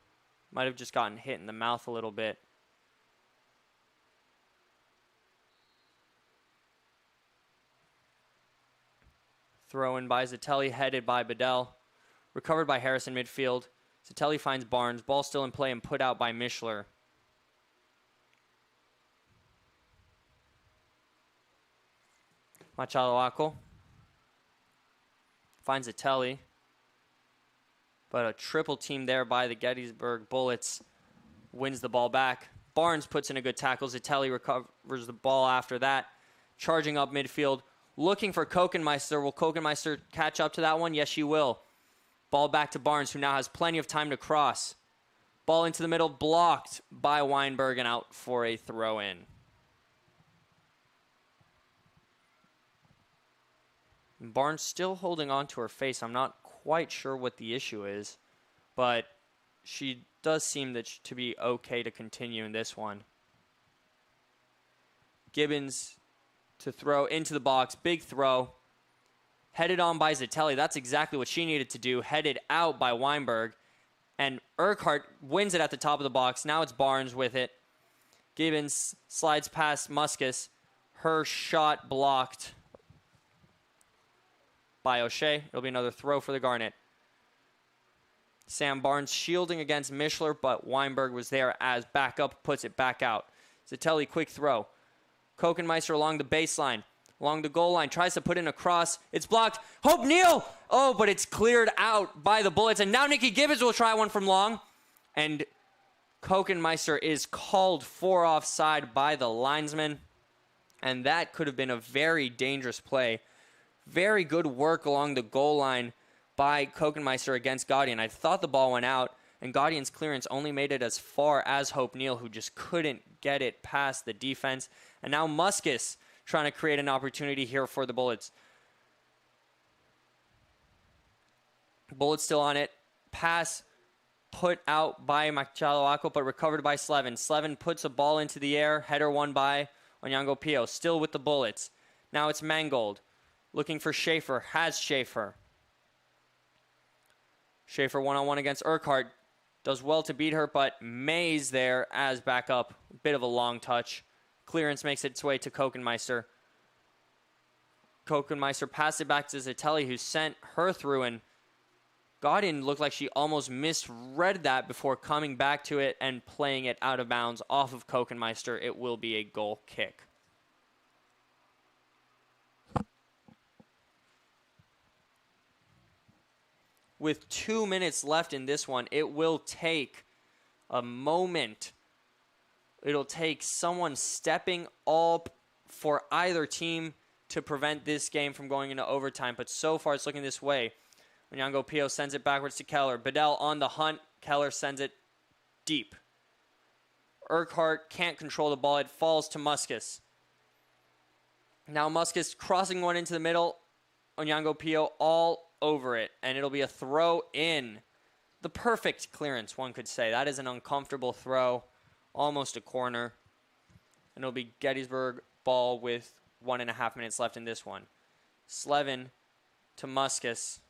Might have just gotten hit in the mouth a little bit. Throw in by Zitelli, headed by Bedell. Recovered by Harrison midfield. Zitelli finds Barnes. Ball still in play and put out by Mishler. Machalahuaco finds Zitelli. But a triple team there by the Gettysburg Bullets wins the ball back. Barnes puts in a good tackle. Zitelli recovers the ball after that. Charging up midfield. Looking for Kokenmeister. Will Kokenmeister catch up to that one? Yes, she will. Ball back to Barnes, who now has plenty of time to cross. Ball into the middle, blocked by Weinberg and out for a throw-in. Barnes still holding on to her face. I'm not quite sure what the issue is, but she does seem to be okay to continue in this one. Gibbons to throw into the box. Big throw. Headed on by Zitelli. That's exactly what she needed to do. Headed out by Weinberg. And Urquhart wins it at the top of the box. Now it's Barnes with it. Gibbons slides past Muscus. Her shot blocked by O'Shea. It'll be another throw for the Garnet. Sam Barnes shielding against Mishler, but Weinberg was there as backup, puts it back out. Zitelli, quick throw. Kokenmeister along the baseline, along the goal line, tries to put in a cross. It's blocked. Hope Neal! Oh, but it's cleared out by the Bullets. And now Nikki Gibbons will try one from long. And Kokenmeister is called for offside by the linesman. And that could have been a very dangerous play. Very good work along the goal line by Kokenmeister against Gaudian. I thought the ball went out, and Gaudian's clearance only made it as far as Hope Neal, who just couldn't get it past the defense. And now Muscus trying to create an opportunity here for the Bullets. Bullets still on it. Pass put out by Machalahuaco, but recovered by Slevin. Slevin puts a ball into the air. Header won by Onyango Pio still with the bullets. Now it's Mangold. Looking for Schaefer. Has Schaefer. Schaefer one-on-one against Urquhart. Does well to beat her, but Mays there as backup. Bit of a long touch. Clearance makes its way to Kokenmeister. Kokenmeister passed it back to Zitelli, who sent her through, and Godin looked like she almost misread that before coming back to it and playing it out of bounds off of Kokenmeister. It will be a goal kick. With 2 minutes left in this one, it will take a moment. It'll take someone stepping up for either team to prevent this game from going into overtime. But so far, it's looking this way. Onyango Pio sends it backwards to Keller. Bedell on the hunt. Keller sends it deep. Urquhart can't control the ball. It falls to Muscus. Now Muscus crossing one into the middle. Onyango Pio all over it, and it'll be a throw in. The perfect clearance, one could say. That is an uncomfortable throw, almost a corner. And it'll be Gettysburg ball with 1.5 minutes left in this one. Slevin to Muscus.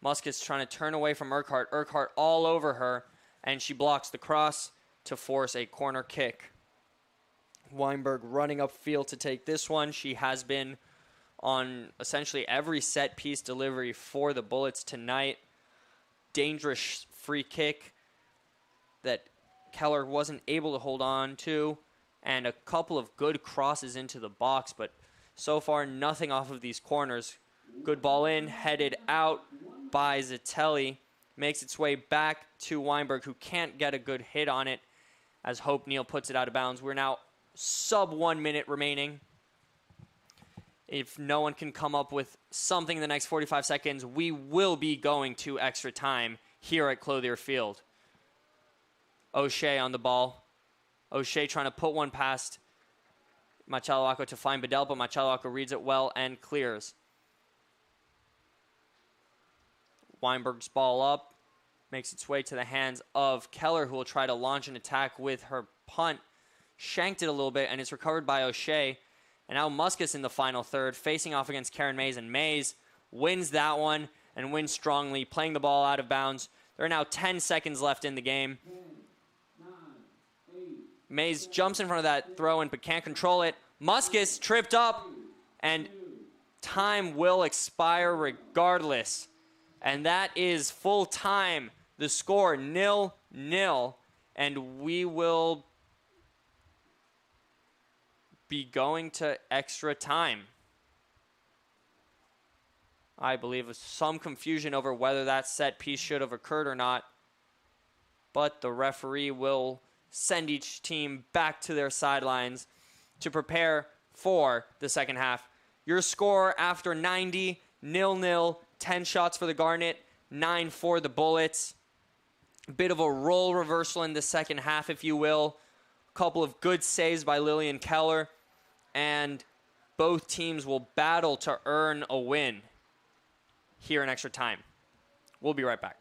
Muscus trying to turn away from Urquhart. Urquhart all over her, and she blocks the cross to force a corner kick. Weinberg running upfield to take this one. She has been on essentially every set-piece delivery for the Bullets tonight. Dangerous free kick that Keller wasn't able to hold on to, and a couple of good crosses into the box, but so far nothing off of these corners. Good ball in, headed out by Zitelli. Makes its way back to Weinberg, who can't get a good hit on it as Hope Neal puts it out of bounds. We're now sub 1 minute remaining. If no one can come up with something in the next 45 seconds, we will be going to extra time here at Clothier Field. O'Shea on the ball. O'Shea trying to put one past Machaluaco to find Bedell, but Machaluaco reads it well and clears. Weinberg's ball up, makes its way to the hands of Keller, who will try to launch an attack with her punt. Shanked it a little bit, and it's recovered by O'Shea. And now Muscus in the final third, facing off against Karen Mays, and Mays wins that one and wins strongly, playing the ball out of bounds. There are now 10 seconds left in the game. Mays jumps in front of that throw-in but can't control it. Muscus tripped up, and time will expire regardless. And that is full time. The score 0-0, and we will be going to extra time. I believe some confusion over whether that set piece should have occurred or not, but the referee will send each team back to their sidelines to prepare for the second half. Your score after 90, 0-0, 10 shots for the Garnet, 9 for the Bullets. A bit of a role reversal in the second half, if you will. A couple of good saves by Lillian Keller, and both teams will battle to earn a win here in extra time. We'll be right back.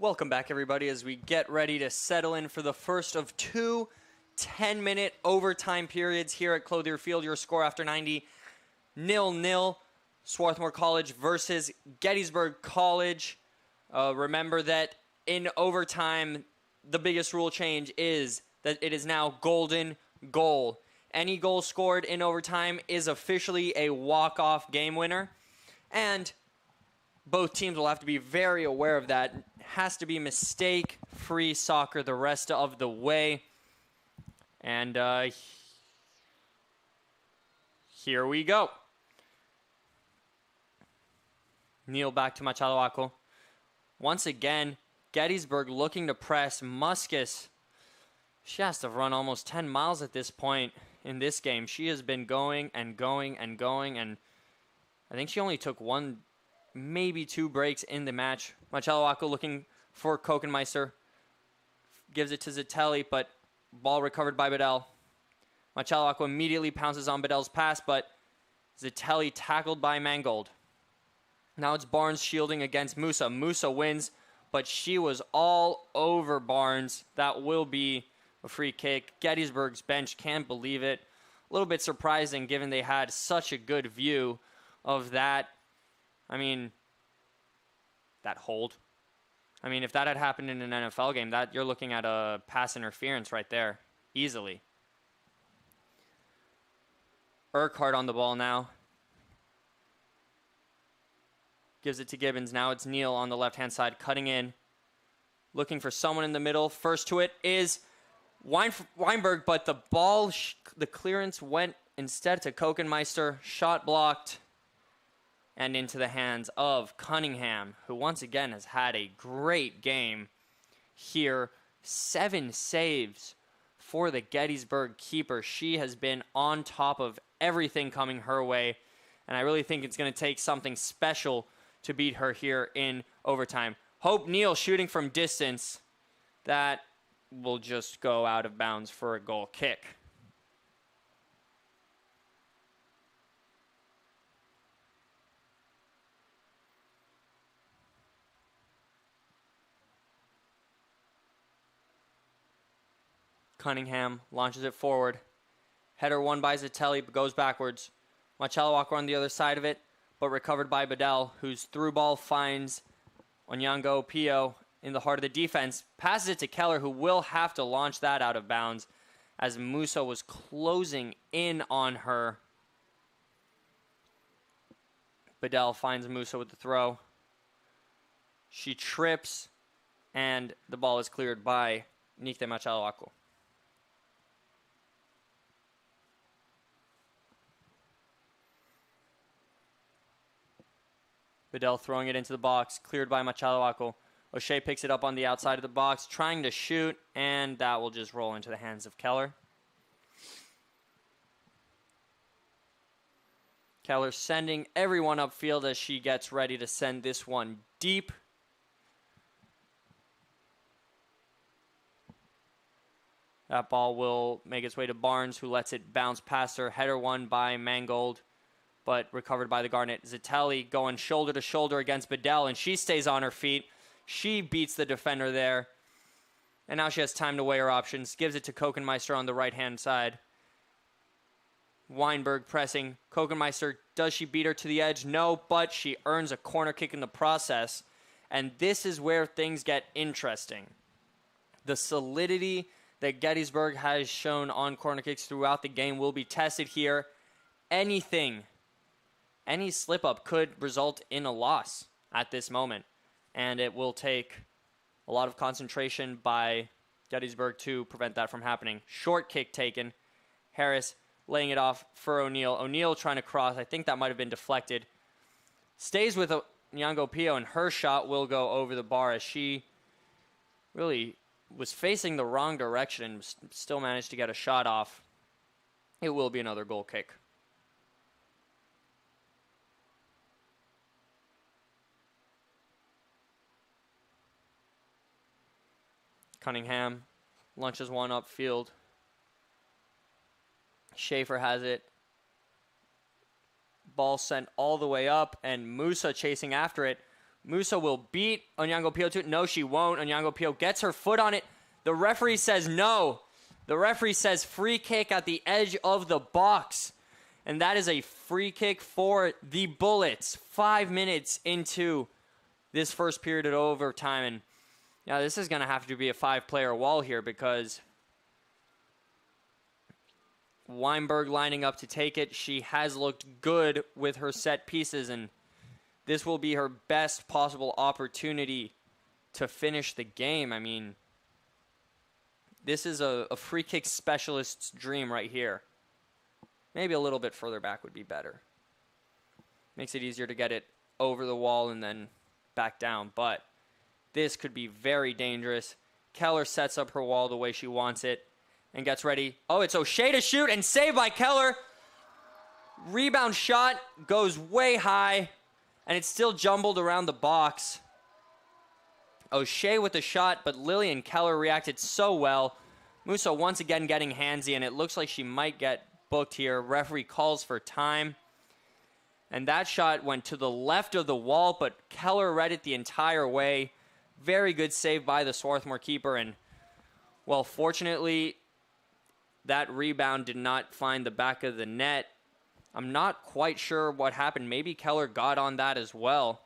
Welcome back, everybody, as we get ready to settle in for the first of two 10-minute overtime periods here at Clothier Field. Your score after 90, 0-0. Swarthmore College versus Gettysburg College. Remember that in overtime, the biggest rule change is that it is now golden goal. Any goal scored in overtime is officially a walk-off game winner. And both teams will have to be very aware of that. It has to be mistake-free soccer the rest of the way. And here we go. Neal back to Machaloaco. Once again, Gettysburg looking to press. Muscus, she has to run almost 10 miles at this point in this game. She has been going and going and going, and I think she only took one, maybe two breaks in the match. Machaloaco looking for Kokenmeister. Gives it to Zitelli, but ball recovered by Bedell. Machaloaco immediately pounces on Bedell's pass, but Zitelli tackled by Mangold. Now it's Barnes shielding against Musa. Musa wins, but she was all over Barnes. That will be a free kick. Gettysburg's bench can't believe it. A little bit surprising given they had such a good view of that. I mean, that hold. I mean, if that had happened in an NFL game, that you're looking at a pass interference right there, easily. Urquhart on the ball now. Gives it to Gibbons. Now it's Neal on the left-hand side, cutting in. Looking for someone in the middle. First to it is Weinberg, but the ball, the clearance went instead to Kokenmeister. Shot blocked. And into the hands of Cunningham, who once again has had a great game here. 7 saves for the Gettysburg keeper. She has been on top of everything coming her way, and I really think it's going to take something special to beat her here in overtime. Hope Neal shooting from distance. That will just go out of bounds for a goal kick. Cunningham launches it forward. Header won by Zitelli, but goes backwards. Machaloaco on the other side of it, but recovered by Bedell, whose through ball finds Onyango Pio in the heart of the defense. Passes it to Keller, who will have to launch that out of bounds as Musa was closing in on her. Bedell finds Musa with the throw. She trips, and the ball is cleared by Nikte Machaloaco. Bedell throwing it into the box, cleared by Machaloaco. O'Shea picks it up on the outside of the box, trying to shoot, and that will just roll into the hands of Keller. Keller sending everyone upfield as she gets ready to send this one deep. That ball will make its way to Barnes, who lets it bounce past her. Header won by Mangold, but recovered by the Garnet. Zitelli going shoulder to shoulder against Bedell, and she stays on her feet. She beats the defender there. And now she has time to weigh her options. Gives it to Kokenmeister on the right-hand side. Weinberg pressing. Kokenmeister, does she beat her to the edge? No, but she earns a corner kick in the process. And this is where things get interesting. The solidity that Gettysburg has shown on corner kicks throughout the game will be tested here. Any slip-up could result in a loss at this moment. And it will take a lot of concentration by Gettysburg to prevent that from happening. Short kick taken. Harris laying it off for O'Neal. O'Neal trying to cross. I think that might have been deflected. Stays with Nyango Pio, and her shot will go over the bar as she really was facing the wrong direction and still managed to get a shot off. It will be another goal kick. Cunningham launches one upfield. Schaefer has it. Ball sent all the way up, and Musa chasing after it. Musa will beat Onyango Pio to it. No, she won't. Onyango Pio gets her foot on it. The referee says no. The referee says free kick at the edge of the box. And that is a free kick for the Bullets. 5 minutes into this first period of overtime. And yeah, this is going to have to be a 5-player wall here because Weinberg lining up to take it. She has looked good with her set pieces, and this will be her best possible opportunity to finish the game. I mean, this is a free kick specialist's dream right here. Maybe a little bit further back would be better. Makes it easier to get it over the wall and then back down, but this could be very dangerous. Keller sets up her wall the way she wants it and gets ready. Oh, it's O'Shea to shoot and saved by Keller. Rebound shot goes way high, and it's still jumbled around the box. O'Shea with the shot, but Lillian Keller reacted so well. Musa once again getting handsy, and it looks like she might get booked here. Referee calls for time. And that shot went to the left of the wall, but Keller read it the entire way. Very good save by the Swarthmore keeper. And, well, fortunately, that rebound did not find the back of the net. I'm not quite sure what happened. Maybe Keller got on that as well.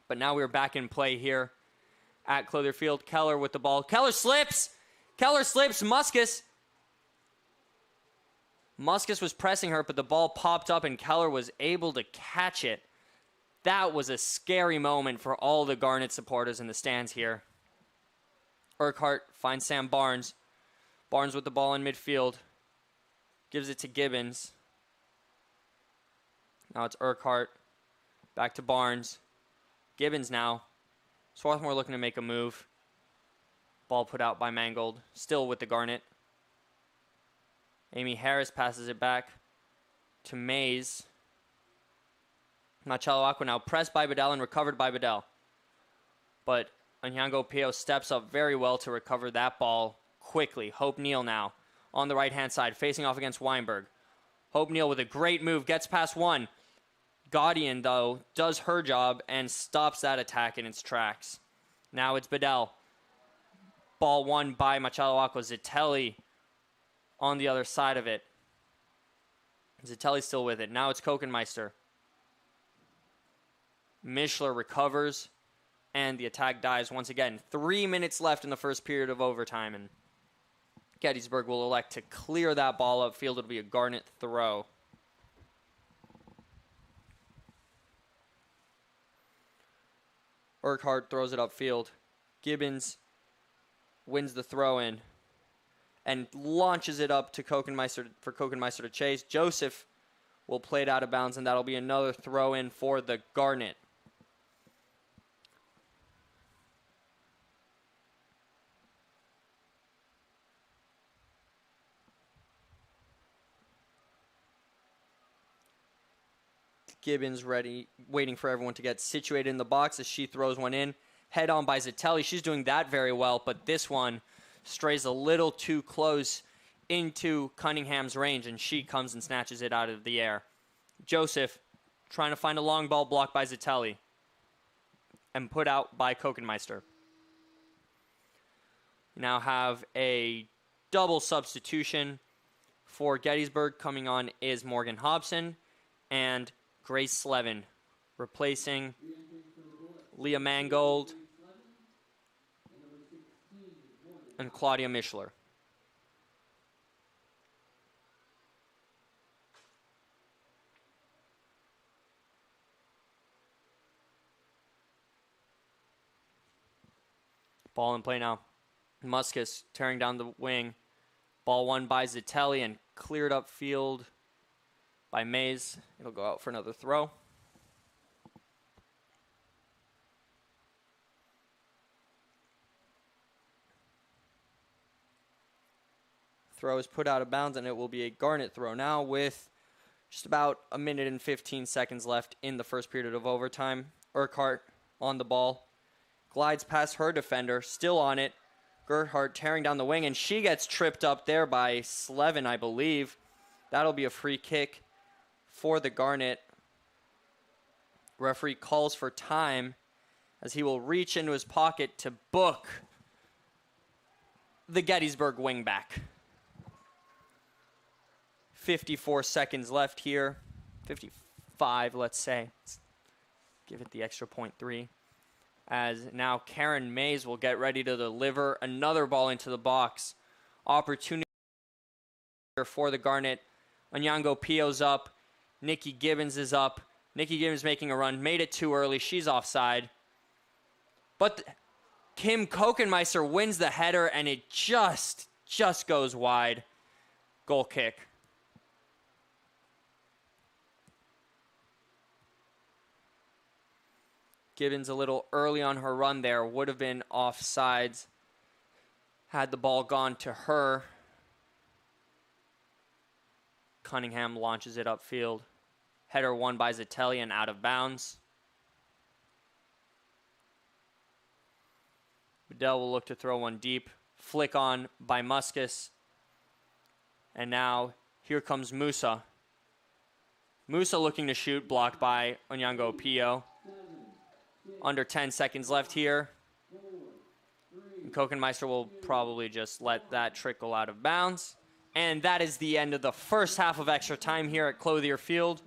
But now we're back in play here at Clothier Field. Keller with the ball. Keller slips. Keller slips. Muscus was pressing her, but the ball popped up and Keller was able to catch it. That was a scary moment for all the Garnet supporters in the stands here. Urquhart finds Sam Barnes. Barnes with the ball in midfield. Gives it to Gibbons. Now it's Urquhart. Back to Barnes. Gibbons now. Swarthmore looking to make a move. Ball put out by Mangold. Still with the Garnet. Amy Harris passes it back to Mays. Machalo Aqua now pressed by Bedell and recovered by Bedell. But Onyango Pio steps up very well to recover that ball quickly. Hope Neal now on the right-hand side, facing off against Weinberg. Hope Neal with a great move, gets past one. Gaudian, though, does her job and stops that attack in its tracks. Now it's Bedell. Ball won by Machalo Aqua. Zitelli on the other side of it. Zitelli's still with it. Now it's Kokenmeister. Mishler recovers, and the attack dies once again. 3 minutes left in the first period of overtime, and Gettysburg will elect to clear that ball upfield. It'll be a Garnet throw. Urquhart throws it upfield. Gibbons wins the throw-in and launches it up to Kokenmeister for Kokenmeister to chase. Joseph will play it out of bounds, and that'll be another throw-in for the Garnet. Gibbons ready, waiting for everyone to get situated in the box as she throws one in. Head on by Zitelli. She's doing that very well, but this one strays a little too close into Cunningham's range, and she comes and snatches it out of the air. Joseph trying to find a long ball blocked by Zitelli and put out by Kokenmeister. Now have a double substitution for Gettysburg. Coming on is Morgan Hobson and Grace Slevin, replacing Leah Mangold and Claudia Mishler. Ball in play now. Muscus tearing down the wing. Ball won by Zitelli and cleared up field by Mays. It'll go out for another throw. Throw is put out of bounds, and it will be a Garnet throw now with just about a minute and 15 seconds left in the first period of overtime. Urquhart on the ball. Glides past her defender, still on it. Gerhardt tearing down the wing, and she gets tripped up there by Slevin, I believe. That'll be a free kick for the Garnet. Referee calls for time, as he will reach into his pocket to book the Gettysburg wingback. 54 seconds left here. 55, let's say. Let's give it the extra 0.3. As now Karen Mays will get ready to deliver another ball into the box. Opportunity for the Garnet. Onyango Pio's up. Nikki Gibbons is up. Nikki Gibbons making a run. Made it too early. She's offside. But Kim Kokenmeister wins the header, and it just goes wide. Goal kick. Gibbons a little early on her run there. Would have been offsides had the ball gone to her. Cunningham launches it upfield. Header won by Zatelli and out of bounds. Bedell will look to throw one deep. Flick on by Muscus. And now here comes Musa. Musa looking to shoot, blocked by Onyango Pio. Under 10 seconds left here. And Kokenmeister will probably just let that trickle out of bounds. And that is the end of the first half of extra time here at Clothier Field.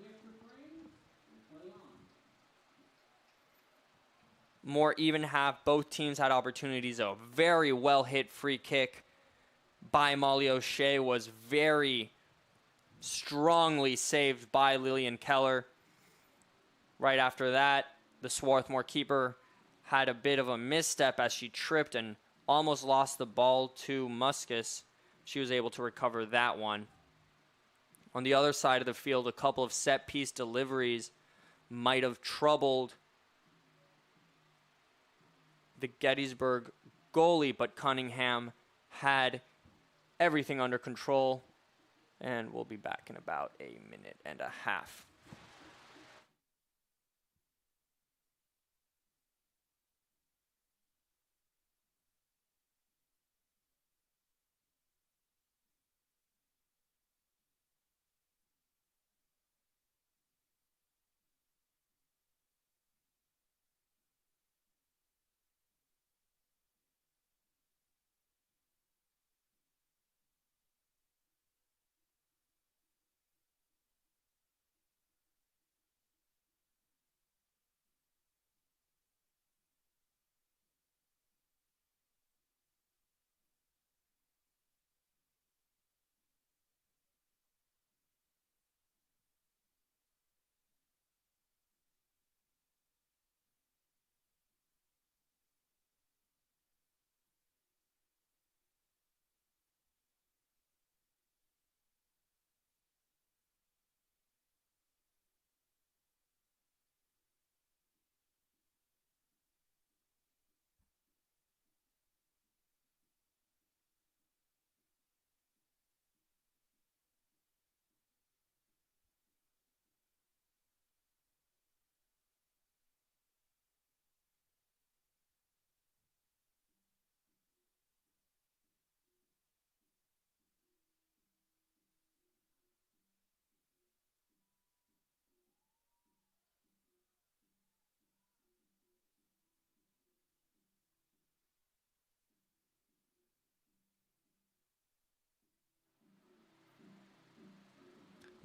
More even half. Both teams had opportunities. A very well hit free kick by Molly O'Shea was very strongly saved by Lillian Keller. Right after that, the Swarthmore keeper had a bit of a misstep as she tripped and almost lost the ball to Muscus. She was able to recover that one. On the other side of the field, a couple of set-piece deliveries might have troubled the Gettysburg goalie, but Cunningham had everything under control, and we'll be back in about a minute and a half.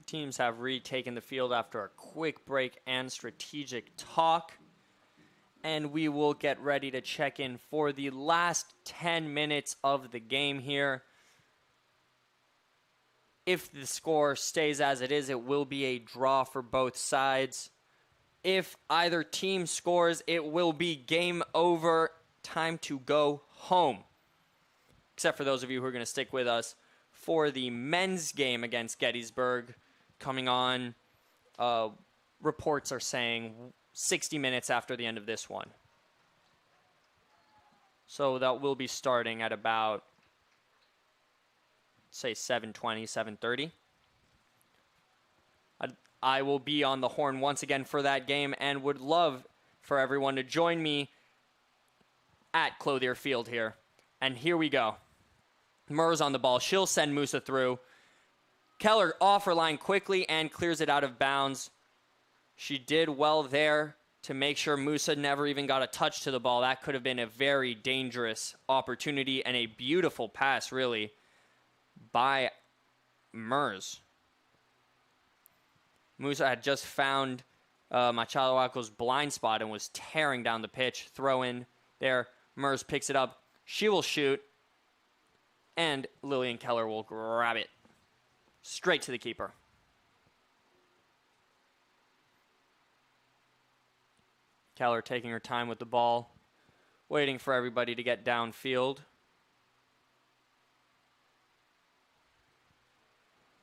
Teams have retaken the field after a quick break and strategic talk. And we will get ready to check in for the last 10 minutes of the game here. If the score stays as it is, it will be a draw for both sides. If either team scores, it will be game over, time to go home. Except for those of you who are going to stick with us for the men's game against Gettysburg. Coming on, reports are saying 60 minutes after the end of this one. So that will be starting at about, say, 7:20, 7:30. I will be on the horn once again for that game and would love for everyone to join me at Clothier Field here. And here we go. Murr's on the ball. She'll send Musa through. Keller off her line quickly and clears it out of bounds. She did well there to make sure Musa never even got a touch to the ball. That could have been a very dangerous opportunity and a beautiful pass, really, by Mers. Musa had just found Machaloaco's blind spot and was tearing down the pitch. Throw in there. Mers picks it up. She will shoot. And Lillian Keller will grab it straight to the keeper. Keller taking her time with the ball, waiting for everybody to get downfield.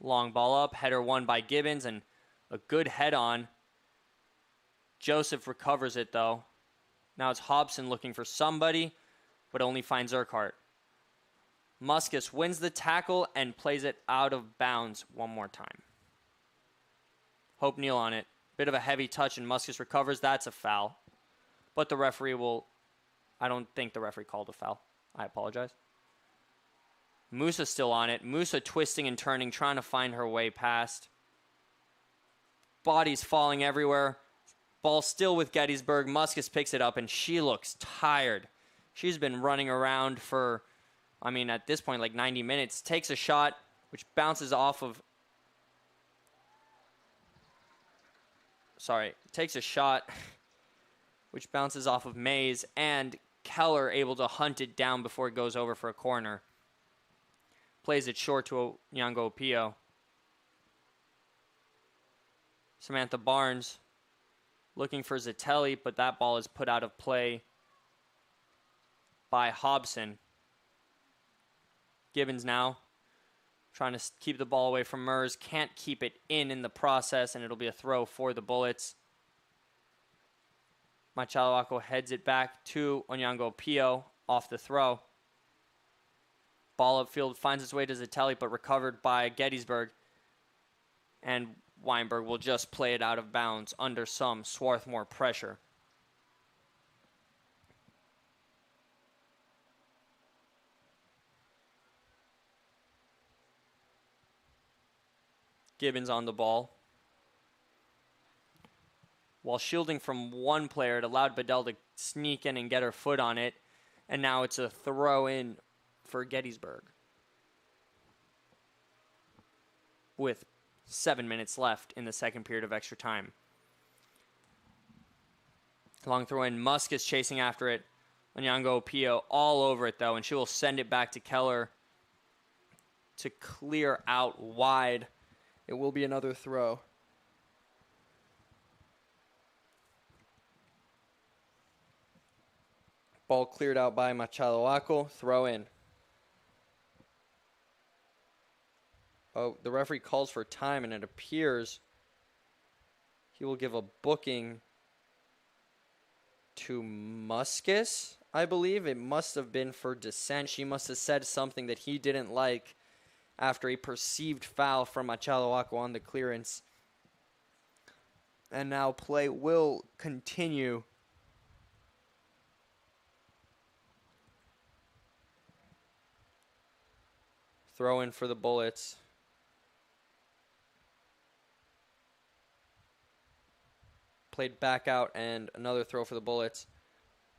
Long ball up, header won by Gibbons, and a good head on. Joseph recovers it, though. Now it's Hobson looking for somebody, but only finds Urquhart. Muscus wins the tackle and plays it out of bounds one more time. Hope Neal on it. Bit of a heavy touch, and Muscus recovers. That's a foul. But the referee will... I don't think the referee called a foul. I apologize. Musa still on it. Musa twisting and turning, trying to find her way past. Bodies falling everywhere. Ball still with Gettysburg. Muscus picks it up, and she looks tired. She's been running around for, at this point, like 90 minutes. Takes a shot, which bounces off of... Takes a shot, which bounces off of Mays, and Keller able to hunt it down before it goes over for a corner. Plays it short to Onyango Pio. Samantha Barnes looking for Zitelli, but that ball is put out of play by Hobson. Gibbons now trying to keep the ball away from Mers. Can't keep it in the process, and it'll be a throw for the Bullets. Machaloaco heads it back to Onyango Pio off the throw. Ball upfield finds its way to Zitelli, but recovered by Gettysburg. And Weinberg will just play it out of bounds under some Swarthmore pressure. Gibbons on the ball. While shielding from one player, it allowed Bedell to sneak in and get her foot on it. And now it's a throw in for Gettysburg. With 7 minutes left in the second period of extra time. Long throw in. Muscus chasing after it. Onyango Pio all over it, though, and she will send it back to Keller to clear out wide. It will be another throw. Ball cleared out by Machaloaco. Throw in. Oh, the referee calls for time, and it appears he will give a booking to Muscus, I believe. It must have been for dissent. She must have said something that he didn't like after a perceived foul from Machaloaco on the clearance. And now play will continue. Throw in for the Bullets. Played back out, and another throw for the Bullets.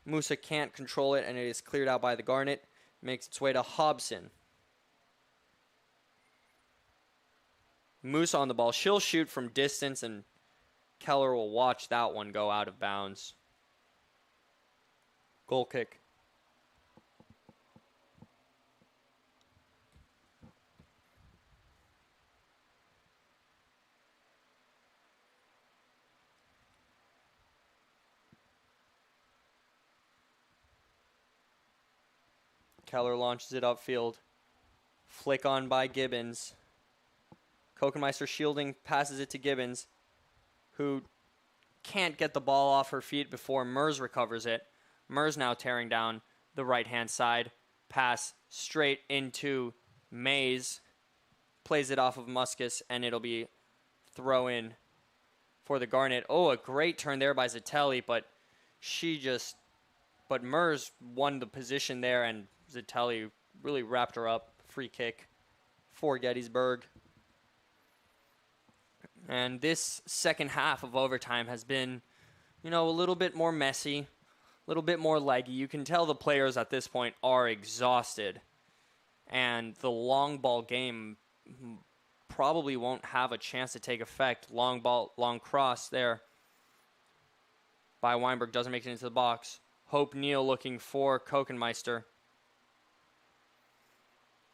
Musa can't control it, and it is cleared out by the Garnet. Makes its way to Hobson. Musa on the ball. She'll shoot from distance, and Keller will watch that one go out of bounds. Goal kick. Keller launches it upfield. Flick on by Gibbons. Kokenmeister shielding, passes it to Gibbons, who can't get the ball off her feet before Mers recovers it. Mers now tearing down the right-hand side. Pass straight into Mays. Plays it off of Muscus, and it'll be throw in for the Garnet. Oh, a great turn there by Zitelli, but Mers won the position there, and Zitelli really wrapped her up. Free kick for Gettysburg. And this second half of overtime has been a little bit more messy, a little bit more leggy. You can tell the players at this point are exhausted. And the long ball game probably won't have a chance to take effect. Long ball, long cross there by Weinberg. Doesn't make it into the box. Hope Neal looking for Kokenmeister.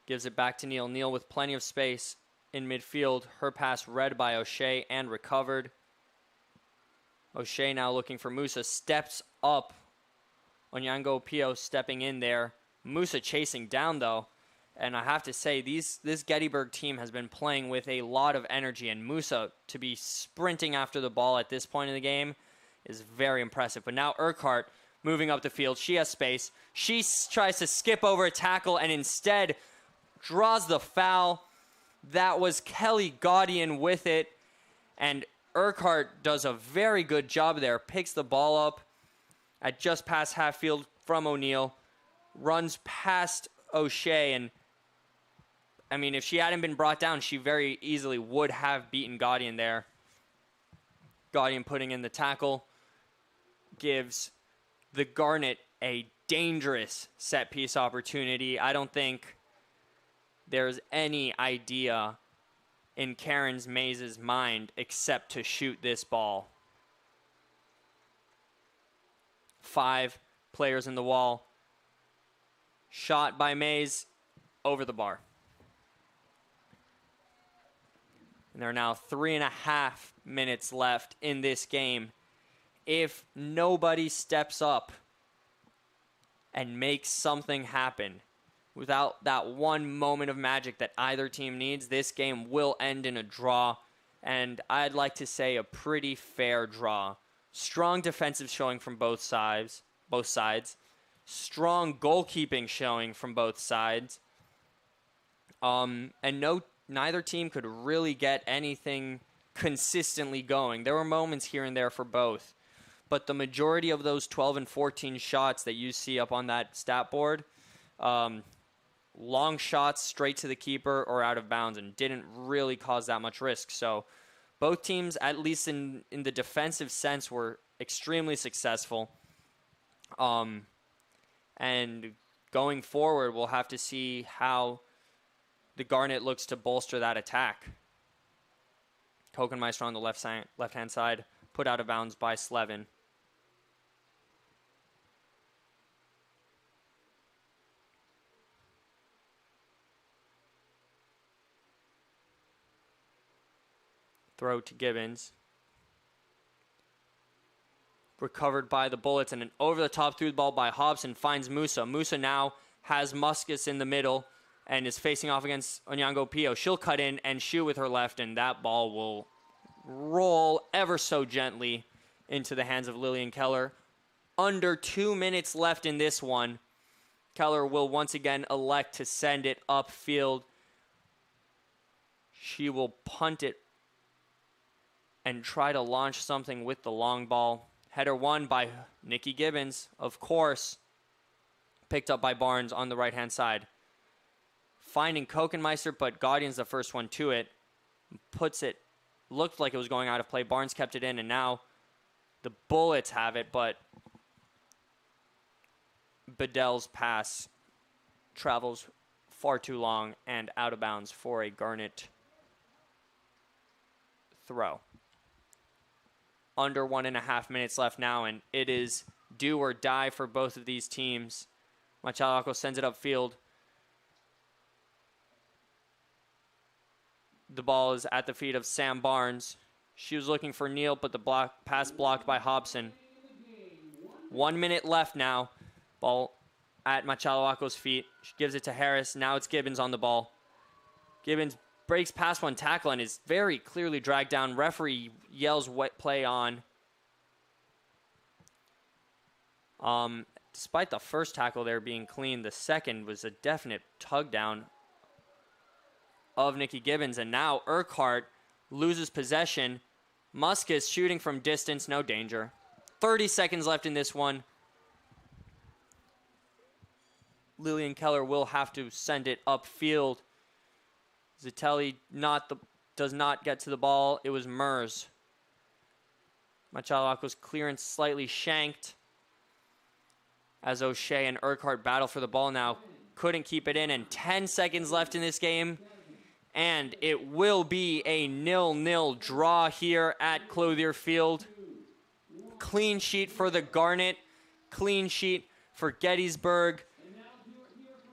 Gives it back to Neal. Neal with plenty of space in midfield. Her pass read by O'Shea and recovered. O'Shea now looking for Musa. Steps up. Onyango Pio stepping in there. Musa chasing down, though. And I have to say, this Gettysburg team has been playing with a lot of energy. And Musa, to be sprinting after the ball at this point in the game, is very impressive. But now Urquhart moving up the field. She has space. She tries to skip over a tackle and instead draws the foul. That was Kelly Gaudian with it. And Urquhart does a very good job there. Picks the ball up at just past half field from O'Neal. Runs past O'Shea. And, I mean, if she hadn't been brought down, she very easily would have beaten Gaudian there. Gaudian putting in the tackle. Gives the Garnet a dangerous set-piece opportunity. I don't think there's any idea in Karen Mays' mind except to shoot this ball. 5 players in the wall. Shot by Mays over the bar. And there are now 3.5 minutes left in this game. If nobody steps up and makes something happen, without that one moment of magic that either team needs, this game will end in a draw. And I'd like to say a pretty fair draw. Strong defensive showing from both sides. Strong goalkeeping showing from both sides. And neither team could really get anything consistently going. There were moments here and there for both. But the majority of those 12 and 14 shots that you see up on that stat board, long shots straight to the keeper or out of bounds, and didn't really cause that much risk. So both teams, at least in the defensive sense, were extremely successful. And going forward, we'll have to see how the Garnet looks to bolster that attack. Kokenmeister on the left-hand side, put out of bounds by Slevin. Throw to Gibbons. Recovered by the Bullets, and an over-the-top through the ball by Hobson finds Musa. Musa now has Muscus in the middle and is facing off against Onyango Pio. She'll cut in and shoot with her left, and that ball will roll ever so gently into the hands of Lillian Keller. Under 2 minutes left in this one. Keller will once again elect to send it upfield. She will punt it and try to launch something with the long ball. Header won by Nikki Gibbons, of course. Picked up by Barnes on the right-hand side. Finding Kokenmeister, but Gaudian's the first one to it. Puts it, looked like it was going out of play. Barnes kept it in, and now the Bullets have it, but Bedell's pass travels far too long and out of bounds for a Garnet throw. Under 1.5 minutes left now, and it is do or die for both of these teams. Machalaco sends it upfield. The ball is at the feet of Sam Barnes. She was looking for Neal, but the pass blocked by Hobson. 1 minute left now. Ball at Machalaco's feet. She gives it to Harris. Now it's Gibbons on the ball. Gibbons breaks past one tackle and is very clearly dragged down. Referee yells wet play on. Despite the first tackle there being clean, the second was a definite tug down of Nikki Gibbons. And now Urquhart loses possession. Muscus shooting from distance, no danger. 30 seconds left in this one. Lillian Keller will have to send it upfield. Zitelli does not get to the ball. It was Mers. Machalaco's clearance slightly shanked as O'Shea and Urquhart battle for the ball now. Couldn't keep it in, and 10 seconds left in this game. And it will be a 0-0 draw here at Clothier Field. Clean sheet for the Garnet. Clean sheet for Gettysburg.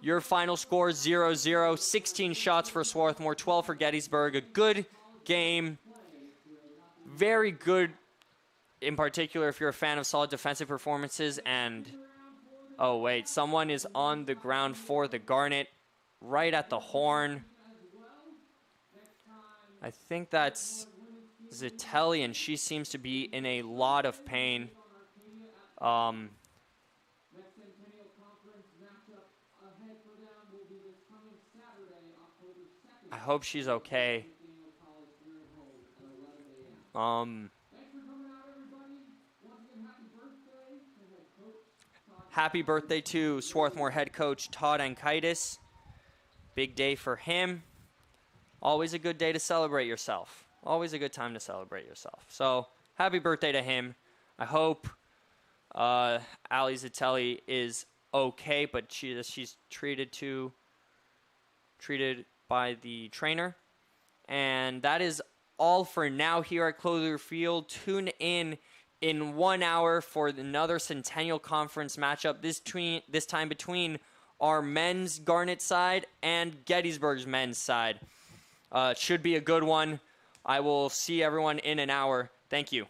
Your final score, 0-0. 16 shots for Swarthmore, 12 for Gettysburg. A good game. Very good, in particular, if you're a fan of solid defensive performances. And, oh, wait, someone is on the ground for the Garnet, right at the horn. I think that's Zitelli, and she seems to be in a lot of pain. I hope she's okay. Happy birthday to Swarthmore head coach Todd Ankaitis. Big day for him. Always a good day to celebrate yourself. Always a good time to celebrate yourself. So, happy birthday to him. I hope Ali Zitelli is okay, but she's treated by the trainer. And that is all for now here at Clothier Field. Tune in 1 hour for another Centennial Conference matchup, this time between our men's Garnet side and Gettysburg's men's side. It should be a good one. I will see everyone in an hour. Thank you.